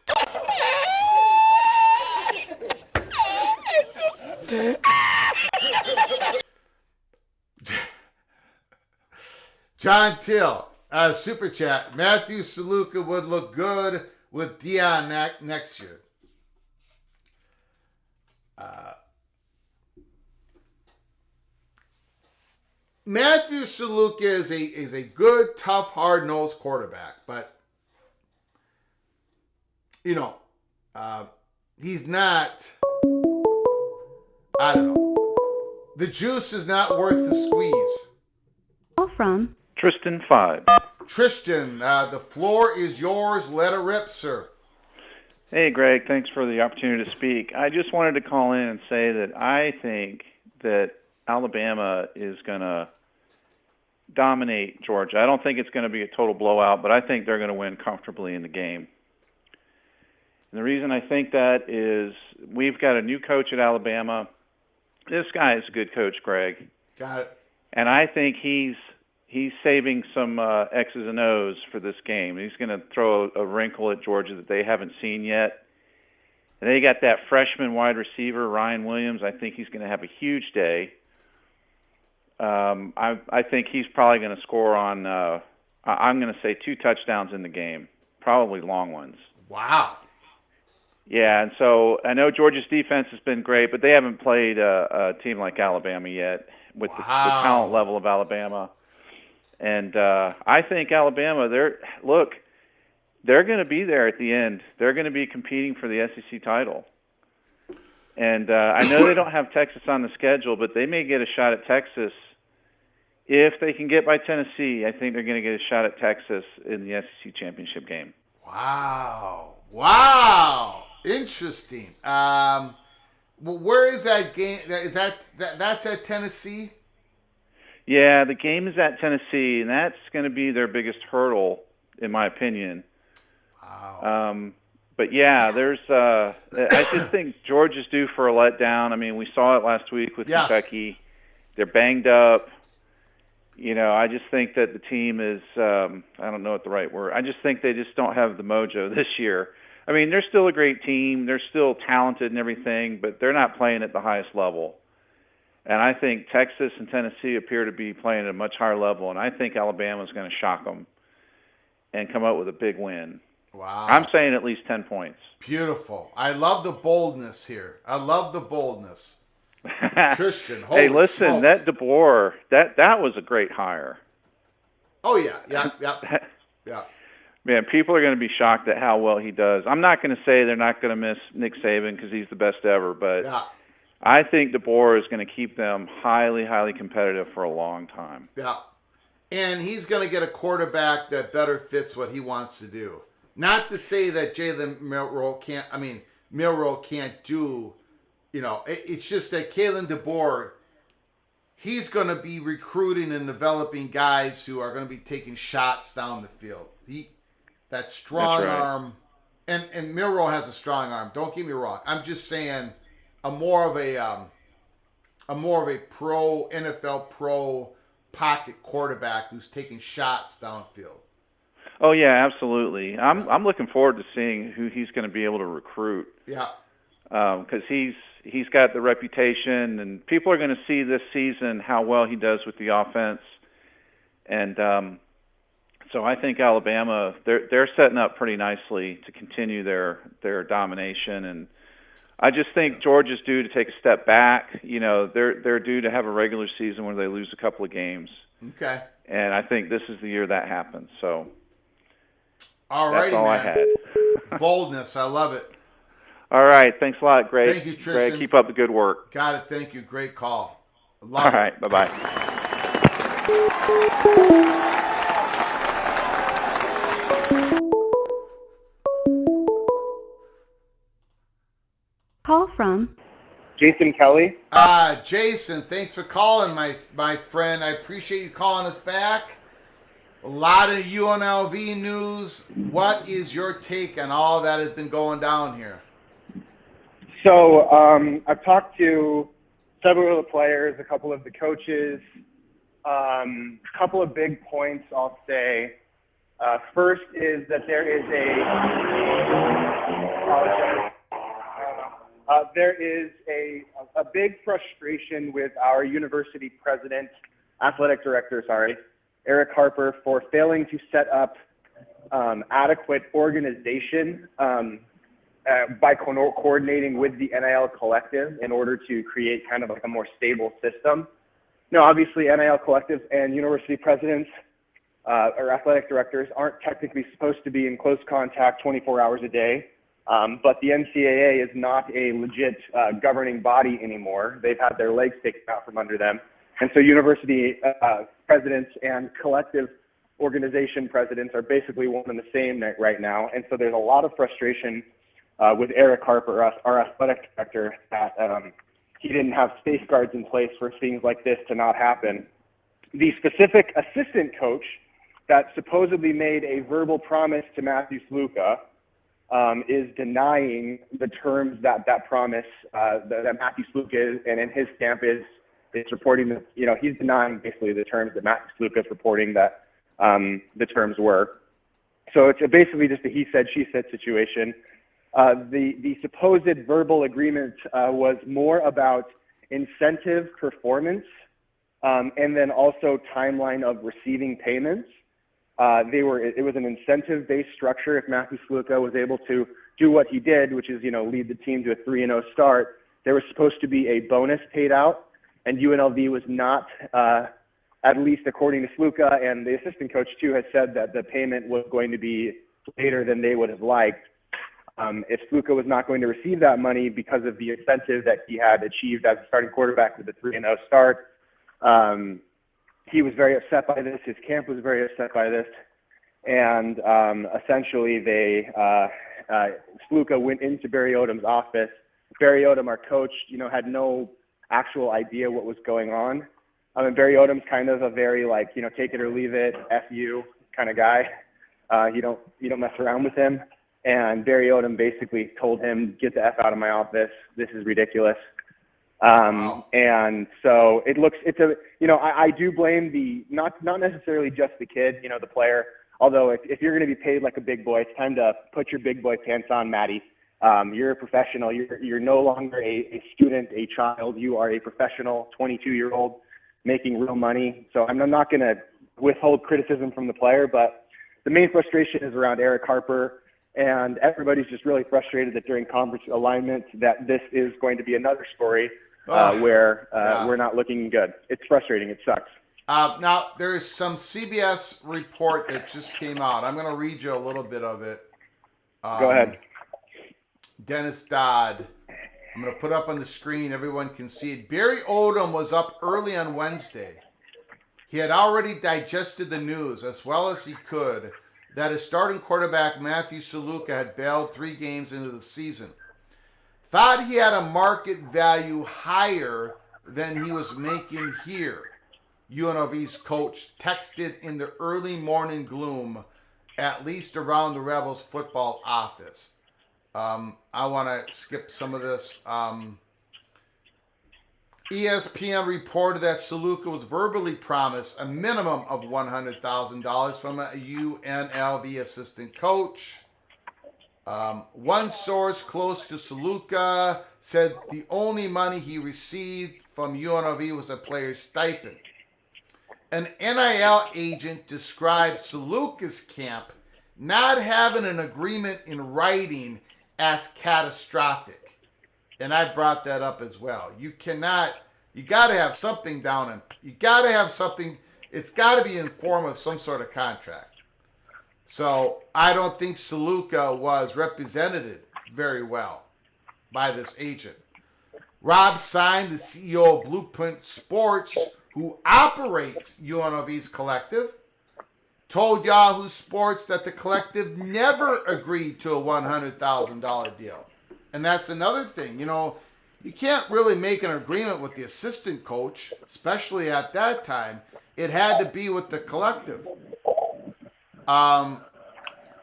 Speaker 1: John Till, super chat. Matthew Saluka would look good with Dion next year. Matthew Saluka is a good, tough, hard-nosed quarterback, but he's not. I don't know. The juice is not worth the squeeze.
Speaker 2: Call from
Speaker 6: Tristan 5.
Speaker 1: Tristan, the floor is yours. Let it rip, sir.
Speaker 6: Hey, Greg. Thanks for the opportunity to speak. I just wanted to call in and say that I think that Alabama is going to dominate Georgia. I don't think it's going to be a total blowout, but I think they're going to win comfortably in the game. And the reason I think that is we've got a new coach at Alabama. This guy is a good coach, Greg.
Speaker 1: Got it.
Speaker 6: And I think he's saving some X's and O's for this game. He's going to throw a wrinkle at Georgia that they haven't seen yet. And they got that freshman wide receiver, Ryan Williams. I think he's going to have a huge day. I think he's probably going to score on, I'm going to say 2 touchdowns in the game, probably long ones.
Speaker 1: Wow.
Speaker 6: Yeah, and so I know Georgia's defense has been great, but they haven't played a team like Alabama yet with the talent level of Alabama. And I think Alabama, they're going to be there at the end. They're going to be competing for the SEC title. And I know they don't have Texas on the schedule, but they may get a shot at Texas. If they can get by Tennessee, I think they're going to get a shot at Texas in the SEC championship game.
Speaker 1: Wow. Interesting. Where is that game? That's at Tennessee?
Speaker 6: Yeah, the game is at Tennessee, and that's going to be their biggest hurdle, in my opinion.
Speaker 1: Wow.
Speaker 6: But yeah, I just think Georgia's due for a letdown. I mean, we saw it last week with Kentucky. They're banged up. I just think that the team is, I don't know what the right word. I just think they just don't have the mojo this year. I mean, they're still a great team. They're still talented and everything, but they're not playing at the highest level. And I think Texas and Tennessee appear to be playing at a much higher level, and I think Alabama's going to shock them and come out with a big win.
Speaker 1: Wow.
Speaker 6: I'm saying at least 10 points.
Speaker 1: Beautiful. I love the boldness here. I love the boldness. Tristan, holy
Speaker 6: hey, listen,
Speaker 1: smokes.
Speaker 6: that DeBoer, that was a great hire.
Speaker 1: Oh, yeah. Yeah.
Speaker 6: Man, people are going to be shocked at how well he does. I'm not going to say they're not going to miss Nick Saban because he's the best ever, but I think DeBoer is going to keep them highly, highly competitive for a long time.
Speaker 1: Yeah. And he's going to get a quarterback that better fits what he wants to do. Not to say that Jalen Milroe can't do, it's just that Kalen DeBoer, he's going to be recruiting and developing guys who are going to be taking shots down the field. That strong arm, and Milroe has a strong arm. Don't get me wrong. I'm just saying a more of a pro NFL pro pocket quarterback who's taking shots downfield.
Speaker 6: Oh yeah, absolutely. I'm looking forward to seeing who he's going to be able to recruit.
Speaker 1: Yeah.
Speaker 6: Because he's got the reputation, and people are going to see this season how well he does with the offense, and so I think Alabama they're setting up pretty nicely to continue their domination, and I just think Georgia's due to take a step back. They're due to have a regular season where they lose a couple of games.
Speaker 1: Okay.
Speaker 6: And I think this is the year that happens. So
Speaker 1: that's
Speaker 6: all
Speaker 1: man.
Speaker 6: I had.
Speaker 1: Boldness, I love it.
Speaker 6: All right, thanks a lot, Greg.
Speaker 1: Thank you, Tristan.
Speaker 6: Greg, keep up the good work.
Speaker 1: Got it. Thank you. Great call.
Speaker 6: All right, bye-bye.
Speaker 2: Call from
Speaker 7: Jason Kelly.
Speaker 1: Jason, thanks for calling, my friend. I appreciate you calling us back. A lot of UNLV news. What is your take on all that has been going down here?
Speaker 7: So I've talked to several of the players, a couple of the coaches. A couple of big points I'll say. First is that there is a big frustration with our university president, athletic director, Eric Harper, for failing to set up adequate organization by coordinating with the NIL collective in order to create kind of like a more stable system. Now, obviously, NIL collectives and university presidents or athletic directors aren't technically supposed to be in close contact 24 hours a day. But the NCAA is not a legit governing body anymore. They've had their legs taken out from under them. And so university presidents and collective organization presidents are basically one and the same right now. And so there's a lot of frustration with Eric Harper, our athletic director, that he didn't have safeguards in place for things like this to not happen. The specific assistant coach that supposedly made a verbal promise to Matthew Sluka is denying the terms that promise that Matthew Sluka is, and in his camp is reporting that, he's denying basically the terms that Matthew Sluka is reporting that the terms were. So it's basically just a he said, she said situation. The supposed verbal agreement was more about incentive performance and then also timeline of receiving payments. It was an incentive-based structure. If Matthew Sluka was able to do what he did, which is, lead the team to a 3-0 start, there was supposed to be a bonus paid out, and UNLV was not, at least according to Sluka, and the assistant coach too has said that the payment was going to be later than they would have liked. If Sluka was not going to receive that money because of the incentive that he had achieved as a starting quarterback with a 3-0 start, he was very upset by this. His camp was very upset by this. And essentially, Sluka went into Barry Odom's office. Barry Odom, our coach, had no actual idea what was going on. Barry Odom's kind of a very take it or leave it, F you kind of guy. You don't mess around with him. And Barry Odom basically told him, get the F out of my office. This is ridiculous.
Speaker 1: Wow.
Speaker 7: And so I do blame not necessarily just the kid, the player, although if you're going to be paid like a big boy, it's time to put your big boy pants on, Matty. You're a professional. You're no longer a student, a child. You are a professional 22-year-old making real money. So I'm not going to withhold criticism from the player, but the main frustration is around Eric Harper. And everybody's just really frustrated that during conference alignment that this is going to be another story where we're not looking good. It's frustrating. It sucks.
Speaker 1: Now, there's some CBS report that just came out. I'm going to read you a little bit of it.
Speaker 7: Go ahead.
Speaker 1: Dennis Dodd. I'm going to put up on the screen. Everyone can see it. Barry Odom was up early on Wednesday. He had already digested the news as well as he could that his starting quarterback, Matthew Saluka, had bailed 3 games into the season. Thought he had a market value higher than he was making here. UNLV's coach texted in the early morning gloom, at least around the Rebels football office. I want to skip some of this. ESPN reported that Saluka was verbally promised a minimum of $100,000 from a UNLV assistant coach. One source close to Saluka said the only money he received from UNLV was a player's stipend. An NIL agent described Saluka's camp not having an agreement in writing as catastrophic. And I brought that up as well. You got to have something down, and you got to have something. It's got to be in form of some sort of contract. So I don't think Saluka was represented very well by this agent. Rob Sign, the CEO of Blueprint Sports, who operates UNLV's collective, told Yahoo Sports that the collective never agreed to a $100,000 deal. And that's another thing. You can't really make an agreement with the assistant coach, especially at that time. It had to be with the collective.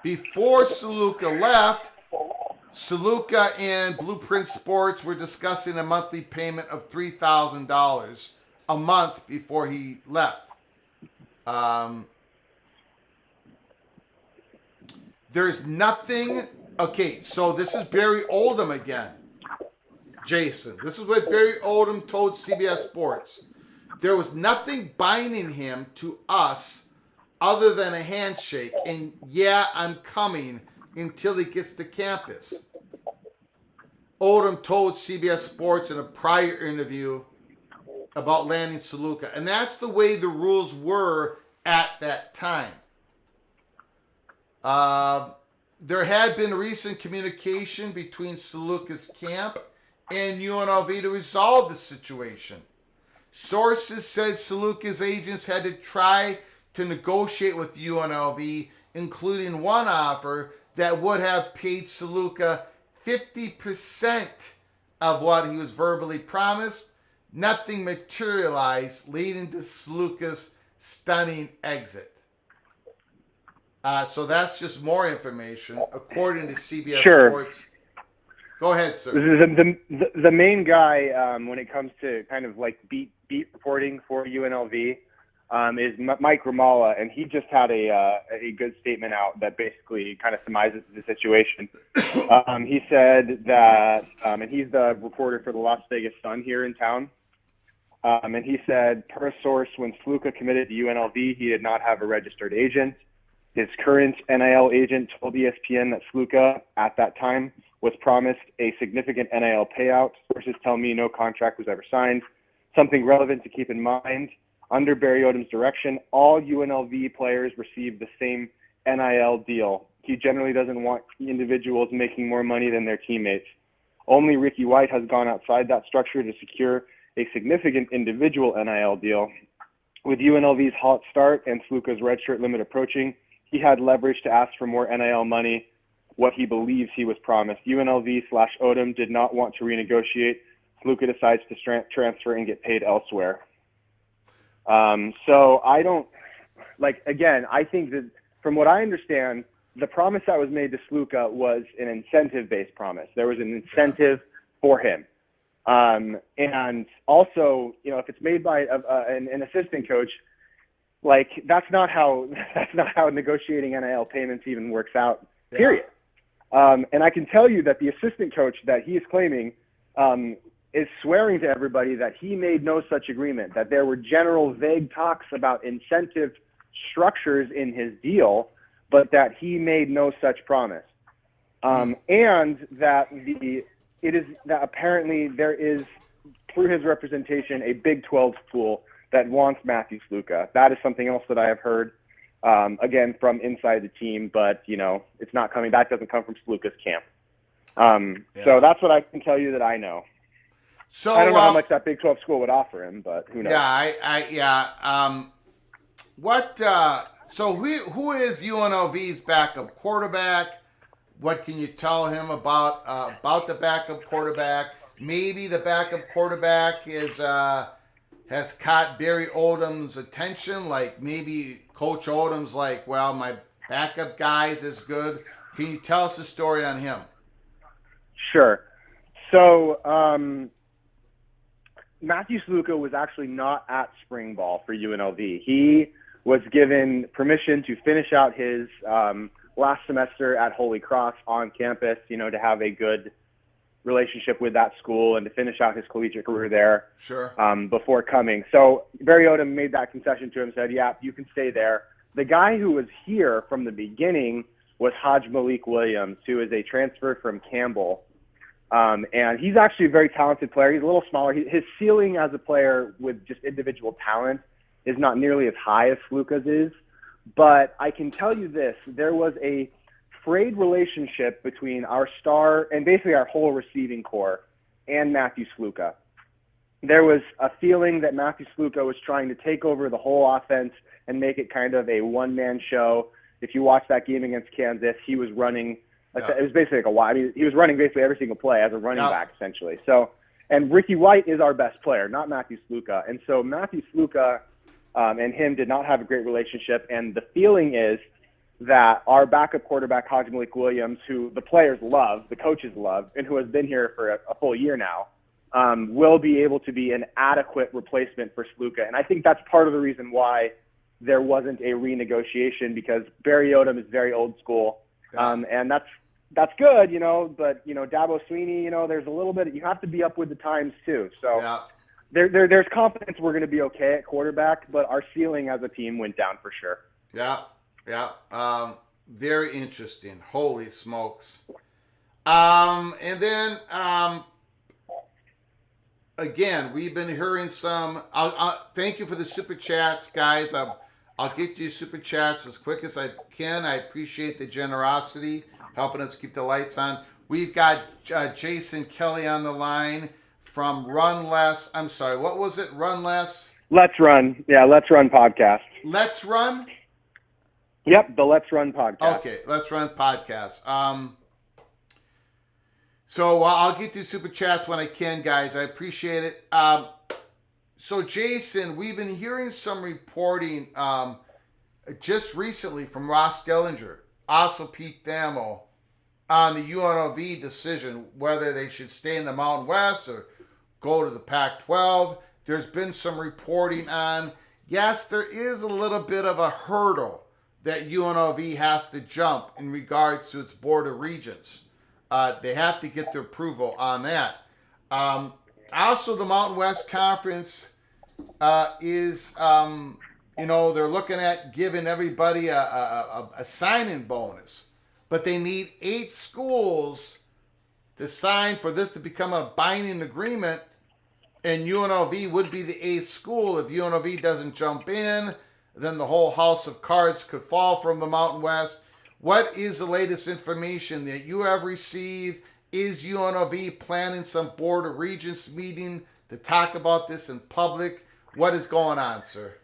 Speaker 1: Before Saluka left, Saluka and Blueprint Sports were discussing a monthly payment of $3,000 a month before he left. There's nothing. Okay, so this is Barry Odom again. Jason, this is what Barry Odom told CBS Sports. There was nothing binding him to us other than a handshake, and yeah, I'm coming until he gets to campus. Odom told CBS Sports in a prior interview about landing Saluka, and that's the way the rules were at that time. There had been recent communication between Saluka's camp and UNLV to resolve the situation. Sources said Saluka's agents had to try to negotiate with UNLV, including one offer that would have paid Saluka 50% of what he was verbally promised. Nothing materialized, leading to Saluka's stunning exit. So that's just more information, according to CBS Sports. Go ahead, sir.
Speaker 7: The main guy when it comes to kind of like beat reporting for UNLV is Mike Ramala, and he just had a good statement out that basically kind of surmises the situation. He said that, and he's the reporter for the Las Vegas Sun here in town. And he said, per source, when Sluka committed to UNLV, he did not have a registered agent. His current NIL agent told ESPN that Sluka, at that time, was promised a significant NIL payout. Sources tell me no contract was ever signed. Something relevant to keep in mind, under Barry Odom's direction, all UNLV players receive the same NIL deal. He generally doesn't want individuals making more money than their teammates. Only Ricky White has gone outside that structure to secure a significant individual NIL deal. With UNLV's hot start and Sluka's redshirt limit approaching, he had leverage to ask for more NIL money, what he believes he was promised. UNLV/Odom did not want to renegotiate. Sluka decides to transfer and get paid elsewhere. So I don't, again, I think that from what I understand, the promise that was made to Sluka was an incentive-based promise. There was an incentive for him. And also, if it's made by an assistant coach, that's not how negotiating NIL payments even works out, period. And I can tell you that the assistant coach that he is claiming is swearing to everybody that he made no such agreement, that there were general vague talks about incentive structures in his deal, but that he made no such promise. And that that apparently there is, through his representation, a Big 12 school that wants Matthew Sluka. That is something else that I have heard, again, from inside the team, but, it's not coming. That doesn't come from Sluka's camp. So that's what I can tell you that I know.
Speaker 1: So
Speaker 7: I don't know how much that Big 12 school would offer him, but who knows?
Speaker 1: So who is UNLV's backup quarterback? What can you tell him about the backup quarterback? Maybe the backup quarterback has caught Barry Odom's attention. Like maybe Coach Odom's like, well, my backup guy's as good. Can you tell us a story on him?
Speaker 7: Sure. So Matthew Sluka was actually not at spring ball for UNLV. He was given permission to finish out his last semester at Holy Cross on campus, to have a good relationship with that school and to finish out his collegiate career there.
Speaker 1: Sure.
Speaker 7: Before coming. So Barry Odom made that concession to him, said, yeah, you can stay there. The guy who was here from the beginning was Haj Malik Williams, who is a transfer from Campbell. And he's actually a very talented player. He's a little smaller. His ceiling as a player with just individual talent is not nearly as high as Sluka's is. But I can tell you this, there was a frayed relationship between our star and basically our whole receiving core and Matthew Sluka. There was a feeling that Matthew Sluka was trying to take over the whole offense and make it kind of a one-man show. If you watch that game against Kansas, he was running it was basically like a wide. He was running basically every single play as a running back, essentially. So, and Ricky White is our best player, not Matthew Sluka. And so Matthew Sluka and him did not have a great relationship. And the feeling is that our backup quarterback, Haj Malik Williams, who the players love, the coaches love, and who has been here for a full year now, will be able to be an adequate replacement for Sluka. And I think that's part of the reason why there wasn't a renegotiation, because Barry Odom is very old school. And that's good, but, Dabo Sweeney, there's a little bit, you have to be up with the times too. So there's confidence we're going to be okay at quarterback, but our ceiling as a team went down for sure.
Speaker 1: Very interesting. Holy smokes. And then, again, we've been hearing some, thank you for the super chats, guys. I'll get you super chats as quick as I can. I appreciate the generosity, helping us keep the lights on. We've got Jason Kelly on the line from Run Less. I'm sorry, what was it? Run Less?
Speaker 7: Let's Run. Yeah, Let's Run podcast.
Speaker 1: Let's Run?
Speaker 7: Yep, the Let's Run podcast.
Speaker 1: Okay, Let's Run podcast. So I'll get to super chats when I can, guys. I appreciate it. So, Jason, we've been hearing some reporting just recently from Ross Dellinger, also Pete Thamel, on the UNLV decision, whether they should stay in the Mountain West or go to the Pac-12. There's been some reporting on, yes, there is a little bit of a hurdle that UNLV has to jump in regards to its Board of Regents. They have to get their approval on that. Also, the Mountain West Conference is, they're looking at giving everybody a sign-in bonus, but they need 8 schools to sign for this to become a binding agreement, and UNLV would be the 8th school. If UNLV doesn't jump in, then the whole house of cards could fall from the Mountain West. What is the latest information that you have received? Is UNLV planning some Board of Regents meeting to talk about this in public? What is going on, sir?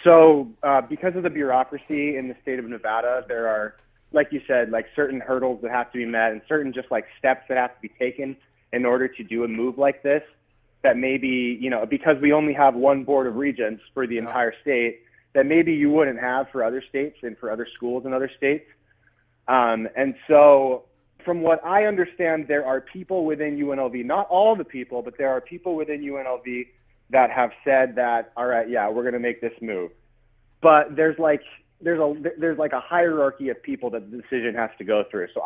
Speaker 7: So because of the bureaucracy in the state of Nevada, there are, like you said, like certain hurdles that have to be met and certain just like steps that have to be taken in order to do a move like this that maybe, because we only have one Board of Regents for the entire state, that maybe you wouldn't have for other states and for other schools in other states. And so from what I understand, there are people within UNLV, not all the people, but there are people within UNLV that have said that, all right, yeah, we're going to make this move. But there's like a hierarchy of people that the decision has to go through. So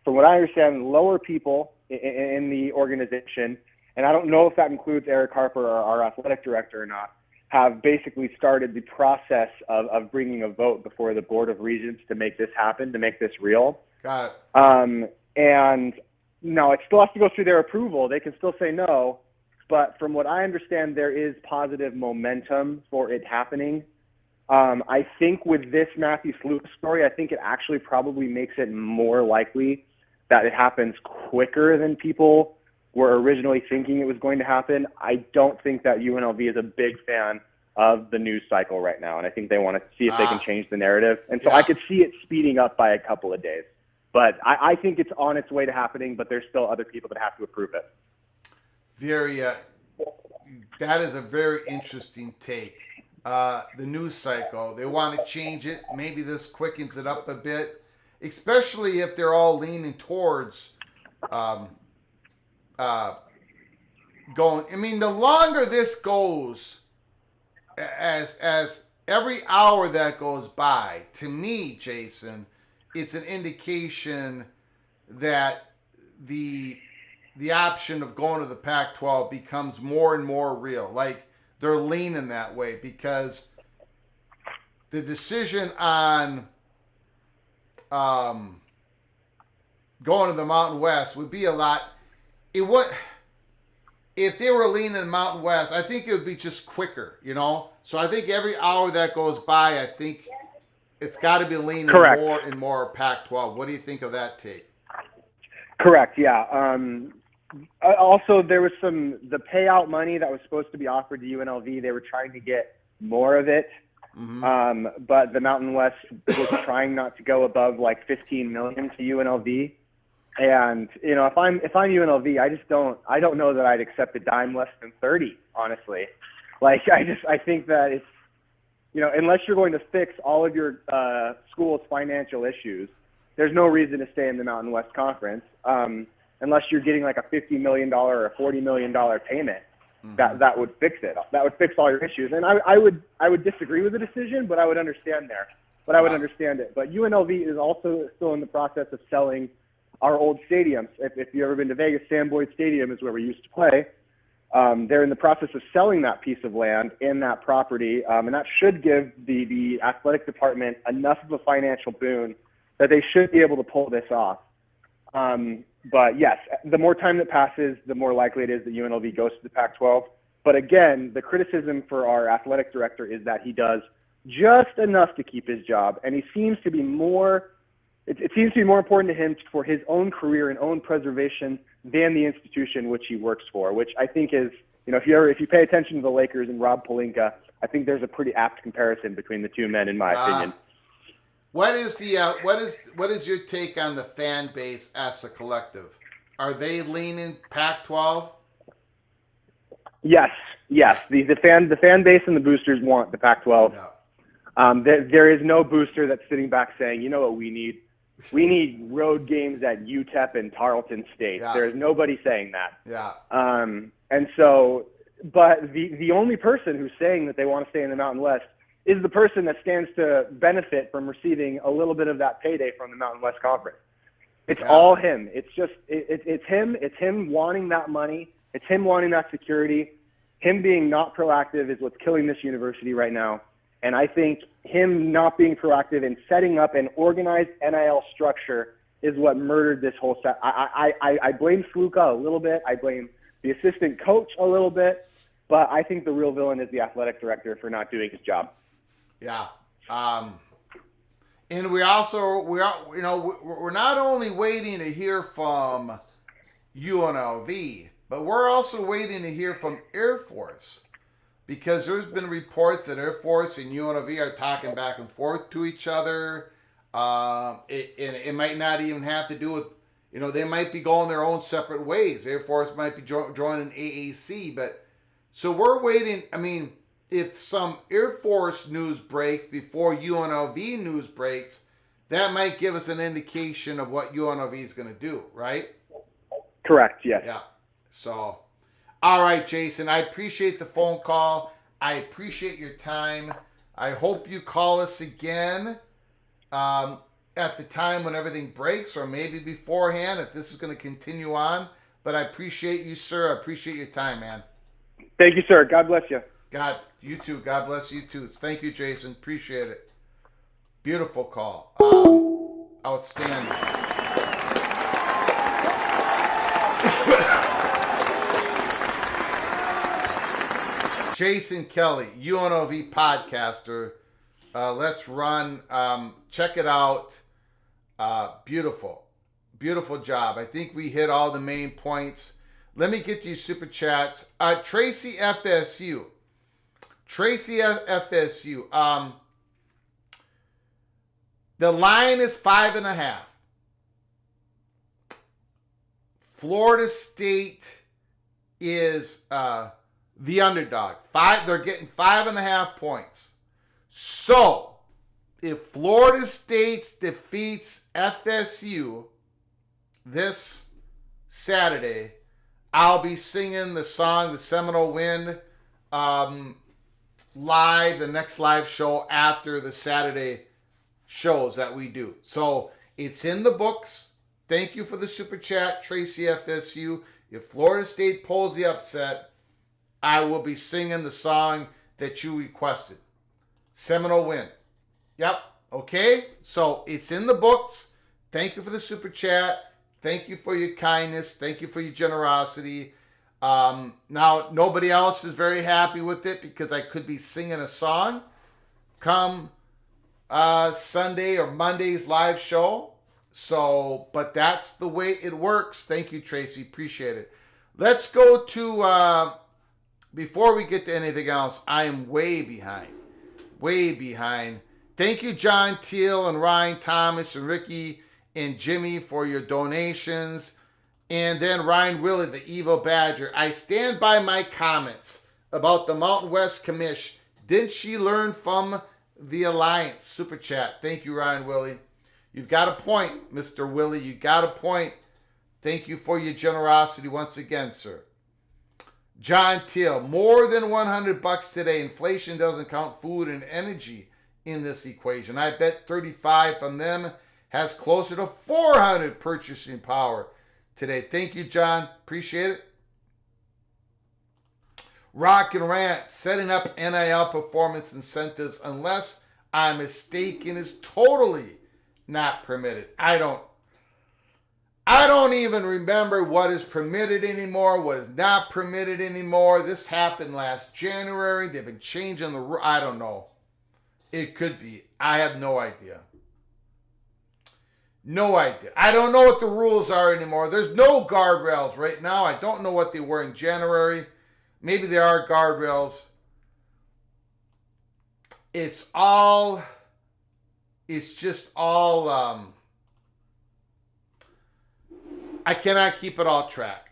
Speaker 7: from what I understand, lower people in the organization, and I don't know if that includes Eric Harper or our athletic director or not, have basically started the process of bringing a vote before the Board of Regents to make this happen, to make this real.
Speaker 1: Got it.
Speaker 7: And no, it still has to go through their approval. They can still say no, but from what I understand, there is positive momentum for it happening. I think with this Matthew Sluka story, I think it actually probably makes it more likely that it happens quicker than people were originally thinking it was going to happen. I don't think that UNLV is a big fan of the news cycle right now, and I think they want to see if they can change the narrative. And so I could see it speeding up by a couple of days. But I think it's on its way to happening, but there's still other people that have to approve it.
Speaker 1: That is a very interesting take. The news cycle, they want to change it. Maybe this quickens it up a bit, especially if they're all leaning towards going. I mean, the longer this goes, as every hour that goes by, to me, Jason, it's an indication that the option of going to the Pac-12 becomes more and more real. Like, they're leaning that way because the decision on going to the Mountain West would be a lot. It would, if they were leaning Mountain West, I think it would be just quicker, you know? So I think every hour that goes by, I think it's got to be leaning more and more Pac-12. What do you think of that take?
Speaker 7: Correct, yeah. Also, there was the payout money that was supposed to be offered to UNLV. They were trying to get more of it, but the Mountain West was trying not to go above like $15 million to UNLV. And you know, if I'm UNLV, I don't know that I'd accept a dime less than 30. Honestly, like I think that it's, you know, unless you're going to fix all of your school's financial issues, there's no reason to stay in the Mountain West Conference. Unless you're getting like a $50 million or a $40 million payment, that would fix it. That would fix all your issues. And I would disagree with the decision, but I would understand there. But I would understand it. But UNLV is also still in the process of selling our old stadiums. If you've ever been to Vegas, Sam Boyd Stadium is where we used to play. They're in the process of selling that piece of land in that property, and that should give the athletic department enough of a financial boon that they should be able to pull this off. But yes, the more time that passes, the more likely it is that UNLV goes to the Pac-12. But again, the criticism for our athletic director is that he does just enough to keep his job, and he seems to be more. It seems to be more important to him for his own career and own preservation than the institution which he works for. Which I think is, you know, if you pay attention to the Lakers and Rob Pelinka, I think there's a pretty apt comparison between the two men, in my opinion.
Speaker 1: What is your take on the fan base as a collective? Are they leaning Pac-12?
Speaker 7: Yes. The fan base and the boosters want the Pac-12. Yeah. There is no booster that's sitting back saying, you know what we need? We need road games at UTEP and Tarleton State. Yeah. There's nobody saying that. Yeah. And so, but the only person who's saying that they want to stay in the Mountain West is the person that stands to benefit from receiving a little bit of that payday from the Mountain West Conference. It's all him. It's just it's him. It's him wanting that money. It's him wanting that security. Him being not proactive is what's killing this university right now. And I think him not being proactive and setting up an organized NIL structure is what murdered this whole set. I blame Sluka a little bit. I blame the assistant coach a little bit. But I think the real villain is the athletic director for not doing his job.
Speaker 1: Yeah. And we're not only waiting to hear from UNLV, but we're also waiting to hear from Air Force, because there's been reports that Air Force and UNLV are talking back and forth to each other. It might not even have to do with, you know, they might be going their own separate ways. Air Force might be joining AAC, but so we're waiting. I mean, if some Air Force news breaks before UNLV news breaks, that might give us an indication of what UNLV is going to do, right?
Speaker 7: Correct, yes.
Speaker 1: Yeah. So, all right, Jason, I appreciate the phone call. I appreciate your time. I hope you call us again at the time when everything breaks, or maybe beforehand if this is going to continue on. But I appreciate you, sir. I appreciate your time, man.
Speaker 7: Thank you, sir. God bless you.
Speaker 1: God, you too. God bless you too. Thank you, Jason. Appreciate it. Beautiful call. Outstanding. Jason Kelly, UNLV podcaster. Let's run. Check it out. Beautiful. Beautiful job. I think we hit all the main points. Let me get you super chats. Tracy FSU. Tracy FSU. The line is 5.5. Florida State is the underdog. They're getting 5.5 points. So, if Florida State defeats FSU this Saturday, I'll be singing the song "The Seminole Wind" live, the next live show after the Saturday shows that we do. So it's in the books. Thank you for the super chat, Tracy FSU. If Florida State pulls the upset, I will be singing the song that you requested. Seminole Wind. Yep. Okay. So it's in the books. Thank you for the super chat. Thank you for your kindness. Thank you for your generosity. Now, nobody else is very happy with it because I could be singing a song come Sunday or Monday's live show. So, but that's the way it works. Thank you, Tracy. Appreciate it. Let's go to, before we get to anything else, I am way behind. Way behind. Thank you, John Teal and Ryan Thomas and Ricky and Jimmy for your donations. And then Ryan Willie, the Evil Badger. I stand by my comments about the Mountain West Commish. Didn't she learn from the Alliance? Super chat. Thank you, Ryan Willie. You've got a point, Mr. Willie. You got a point. Thank you for your generosity once again, sir. John Teal, more than $100 today. Inflation doesn't count food and energy in this equation. I bet 35 from them has closer to 400 purchasing power today. Thank you, John. Appreciate it. Rock and Rant, setting up NIL performance incentives unless I'm mistaken is totally not permitted. I don't even remember what is permitted anymore, what is not permitted anymore. This happened last January. They've been changing the I don't know. It could be. I have no idea. No idea. I don't know what the rules are anymore. There's no guardrails right now. I don't know what they were in January. Maybe there are guardrails. It's just all, I cannot keep it all track.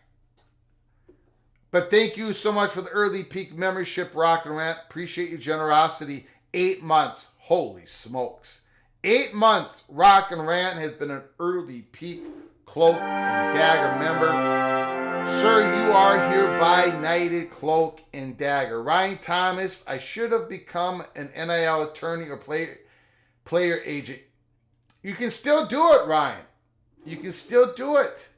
Speaker 1: But thank you so much for the early peak membership, Rock and Rant. Appreciate your generosity. 8 months. Holy smokes. 8 months. Rock and Rant has been an early peak Cloak and Dagger member. Sir, you are hereby knighted Cloak and Dagger. Ryan Thomas, I should have become an NIL attorney or player agent. You can still do it, Ryan. You can still do it.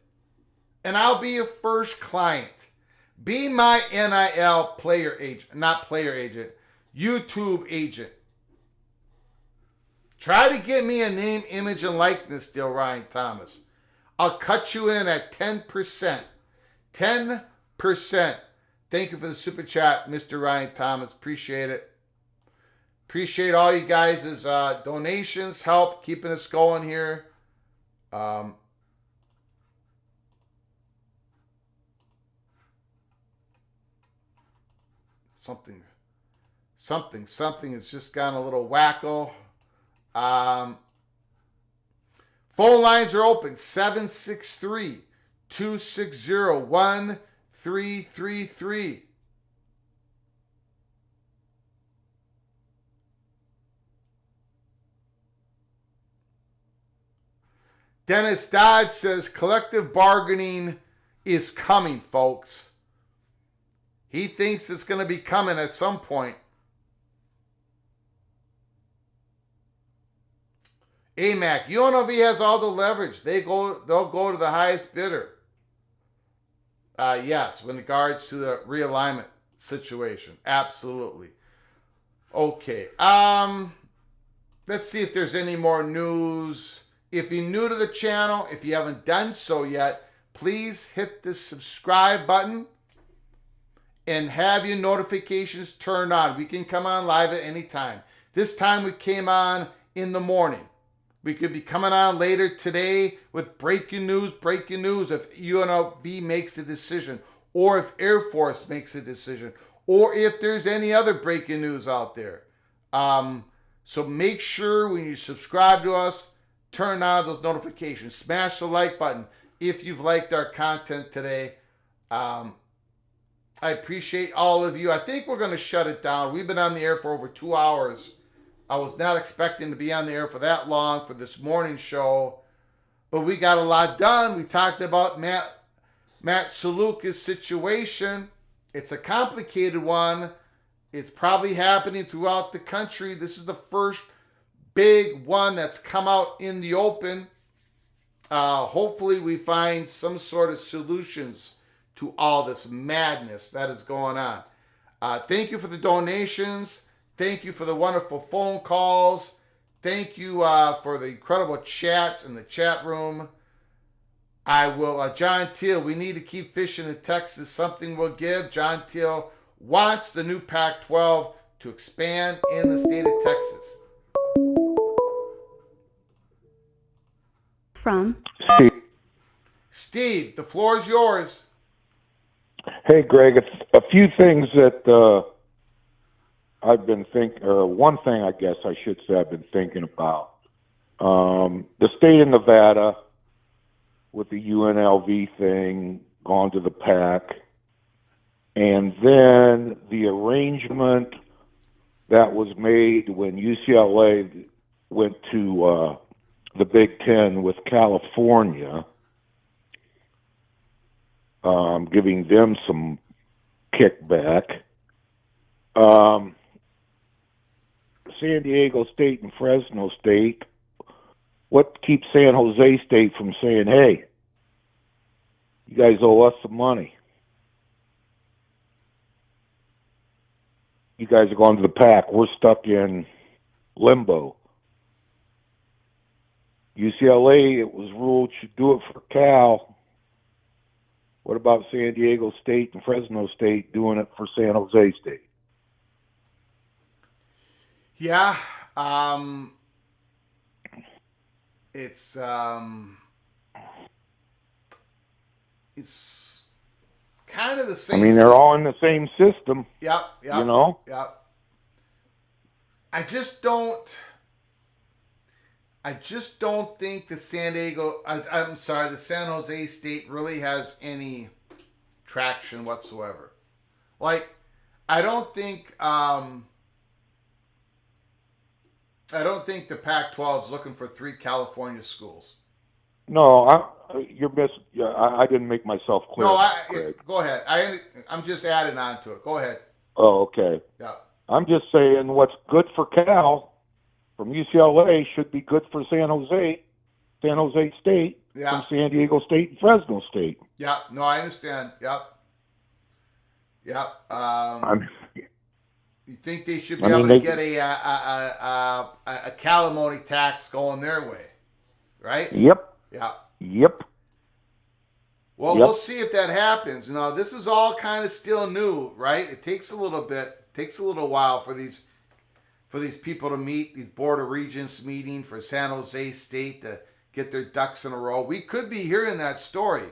Speaker 1: And I'll be your first client. Be my NIL player agent, not player agent, YouTube agent. Try to get me a name, image, and likeness deal, Ryan Thomas. I'll cut you in at 10%. 10%. Thank you for the super chat, Mr. Ryan Thomas. Appreciate it. Appreciate all you guys' donations, help keeping us going here. Something has just gone a little wacko. Phone lines are open. 763-260-1333. Dennis Dodd says collective bargaining is coming, folks. He thinks it's going to be coming at some point. AMAC, UNLV has all the leverage. They'll go to the highest bidder. Yes, with regards to the realignment situation. Absolutely. Okay. Let's see if there's any more news. If you're new to the channel, if you haven't done so yet, please hit the subscribe button and have your notifications turned on. We can come on live at any time. This time we came on in the morning. We could be coming on later today with breaking news if UNLV makes a decision, or if Air Force makes a decision, or if there's any other breaking news out there. So make sure when you subscribe to us, turn on those notifications. Smash the like button if you've liked our content today. I appreciate all of you. I think we're going to shut it down. We've been on the air for over 2 hours. I was not expecting to be on the air for that long for this morning show, but we got a lot done. We talked about Matt Saluka's situation. It's a complicated one. It's probably happening throughout the country. This is the first big one that's come out in the open. Hopefully we find some sort of solutions to all this madness that is going on. Thank you for the donations. Thank you for the wonderful phone calls. Thank you for the incredible chats in the chat room. I will, John Teal, we need to keep fishing in Texas. Something will give. John Teal wants the new Pac-12 to expand in the state of Texas.
Speaker 2: From
Speaker 1: Steve, the floor is yours.
Speaker 8: Hey, Greg, it's a few things that I've been thinking, or one thing I guess I should say I've been thinking about. The state of Nevada with the UNLV thing, gone to the PAC, and then the arrangement that was made when UCLA went to the Big Ten with California, giving them some kickback. San Diego State and Fresno State, what keeps San Jose State from saying, hey, you guys owe us some money? You guys are going to the PAC. We're stuck in limbo. UCLA, it was ruled, should do it for Cal. What about San Diego State and Fresno State doing it for San Jose State?
Speaker 1: Yeah, it's kind of the same.
Speaker 8: I mean, they're all in the same system.
Speaker 1: Yep.
Speaker 8: You know?
Speaker 1: Yep. I just don't think the the San Jose State really has any traction whatsoever. Like, I don't think the Pac-12 is looking for 3 California schools.
Speaker 8: No, you're missing. I didn't make myself clear.
Speaker 1: No, go ahead. I'm just adding on to it. Go ahead.
Speaker 8: Oh, okay.
Speaker 1: Yeah.
Speaker 8: I'm just saying what's good for Cal from UCLA should be good for San Jose State, from San Diego State and Fresno State.
Speaker 1: Yeah. No, I understand. Yep. Yep. You think they should be able to get a calimony tax going their way, right?
Speaker 8: Yep.
Speaker 1: Yeah.
Speaker 8: Yep.
Speaker 1: Well, we'll see if that happens. You know, this is all kind of still new, right? It takes a little while for these people to meet, these Board of Regents meeting, for San Jose State to get their ducks in a row. We could be hearing that story,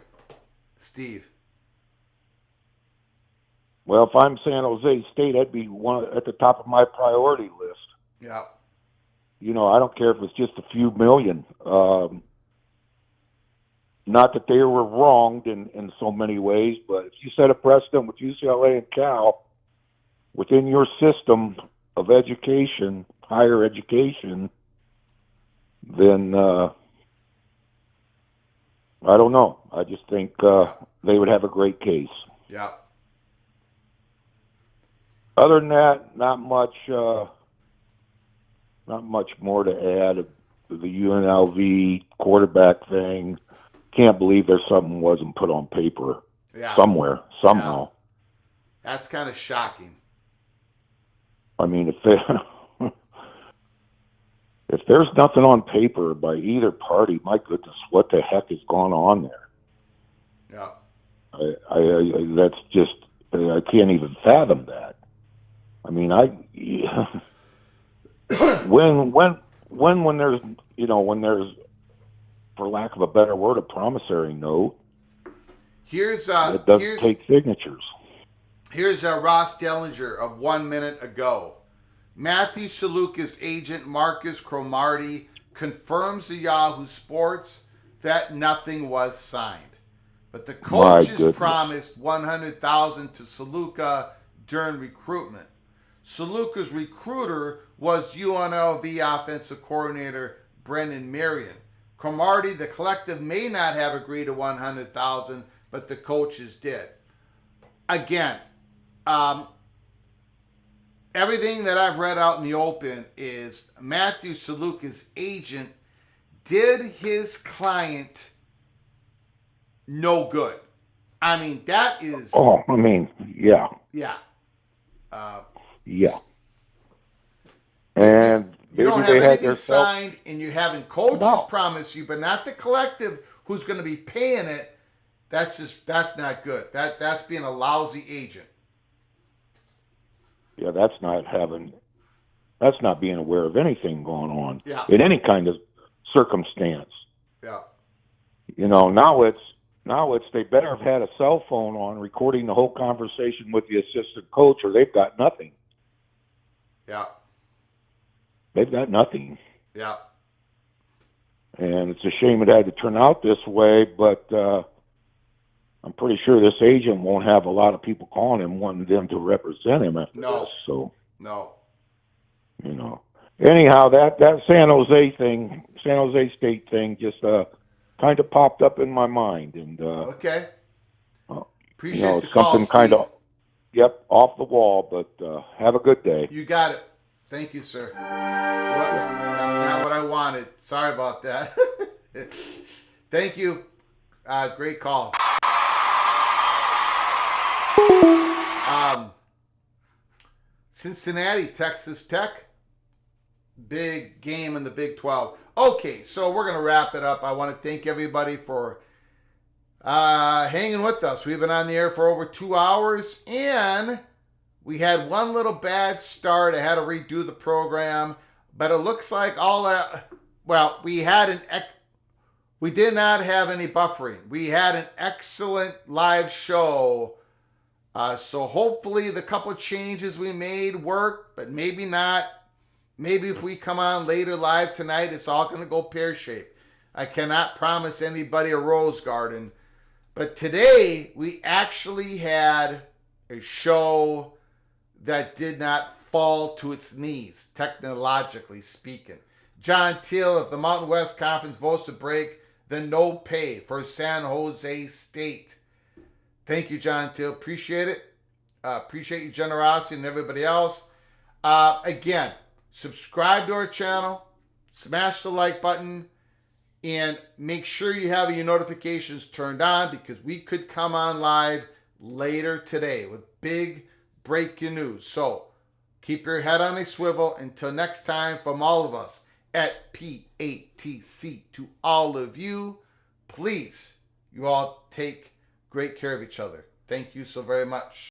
Speaker 1: Steve.
Speaker 8: Well, if I'm San Jose State, I'd be at the top of my priority list.
Speaker 1: Yeah.
Speaker 8: You know, I don't care if it's just a few million. Not that they were wronged in so many ways, but if you set a precedent with UCLA and Cal within your system of education, higher education, then I don't know. I just think they would have a great case.
Speaker 1: Yeah.
Speaker 8: Other than that, not much more to add. The UNLV quarterback thing, can't believe there's something wasn't put on paper somewhere, somehow.
Speaker 1: Yeah. That's kind of shocking.
Speaker 8: I mean, if there's nothing on paper by either party, my goodness, what the heck has gone on there?
Speaker 1: Yeah.
Speaker 8: That's just, I can't even fathom that. I mean, when there's, when there's, for lack of a better word, a promissory note, it doesn't take signatures.
Speaker 1: Here's Ross Dellinger of 1 minute ago. Matthew Saluka's agent, Marcus Cromartie, confirms to Yahoo Sports that nothing was signed. But the coaches promised $100,000 to Saluka during recruitment. Saluka's recruiter was UNLV offensive coordinator Brendan Marion. Cromartie, the collective, may not have agreed to $100,000, but the coaches did. Again, everything that I've read out in the open is Matthew Saluka's agent did his client no good. I mean, that is...
Speaker 8: Oh, I mean, yeah.
Speaker 1: Yeah.
Speaker 8: Yeah. And
Speaker 1: you don't have anything signed, and you haven't coaches promise you, but not the collective who's going to be paying it. That's not good. That's being a lousy agent.
Speaker 8: Yeah, that's not being aware of anything going on
Speaker 1: in
Speaker 8: any kind of circumstance.
Speaker 1: Yeah.
Speaker 8: Now it's they better have had a cell phone on recording the whole conversation with the assistant coach, or they've got nothing.
Speaker 1: Yeah.
Speaker 8: They've got nothing.
Speaker 1: Yeah.
Speaker 8: And it's a shame it had to turn out this way, but I'm pretty sure this agent won't have a lot of people calling him wanting them to represent him after this. So
Speaker 1: no.
Speaker 8: Anyhow, that San Jose State thing just kind of popped up in my mind, and
Speaker 1: okay. Appreciate the call,
Speaker 8: something kind of off the wall. But have a good day.
Speaker 1: You got it. Thank you, sir. Whoops, that's not what I wanted. Sorry about that. Thank you. Great call. Cincinnati, Texas Tech. Big game in the Big 12. Okay, so we're going to wrap it up. I want to thank everybody for hanging with us. We've been on the air for over 2 hours, and we had one little bad start. I had to redo the program, but it looks like we did not have any buffering. We had an excellent live show. So hopefully the couple changes we made work, but maybe not. Maybe if we come on later live tonight, it's all going to go pear-shaped. I cannot promise anybody a rose garden. But today, we actually had a show that did not fall to its knees, technologically speaking. John Teal of the Mountain West Conference votes to break the no pay for San Jose State. Thank you, John Teal. Appreciate it. Appreciate your generosity and everybody else. Again, subscribe to our channel, smash the like button, and make sure you have your notifications turned on because we could come on live later today with big breaking news. So keep your head on a swivel. Until next time, from all of us at PATC to all of you, please, you all take great care of each other. Thank you so very much.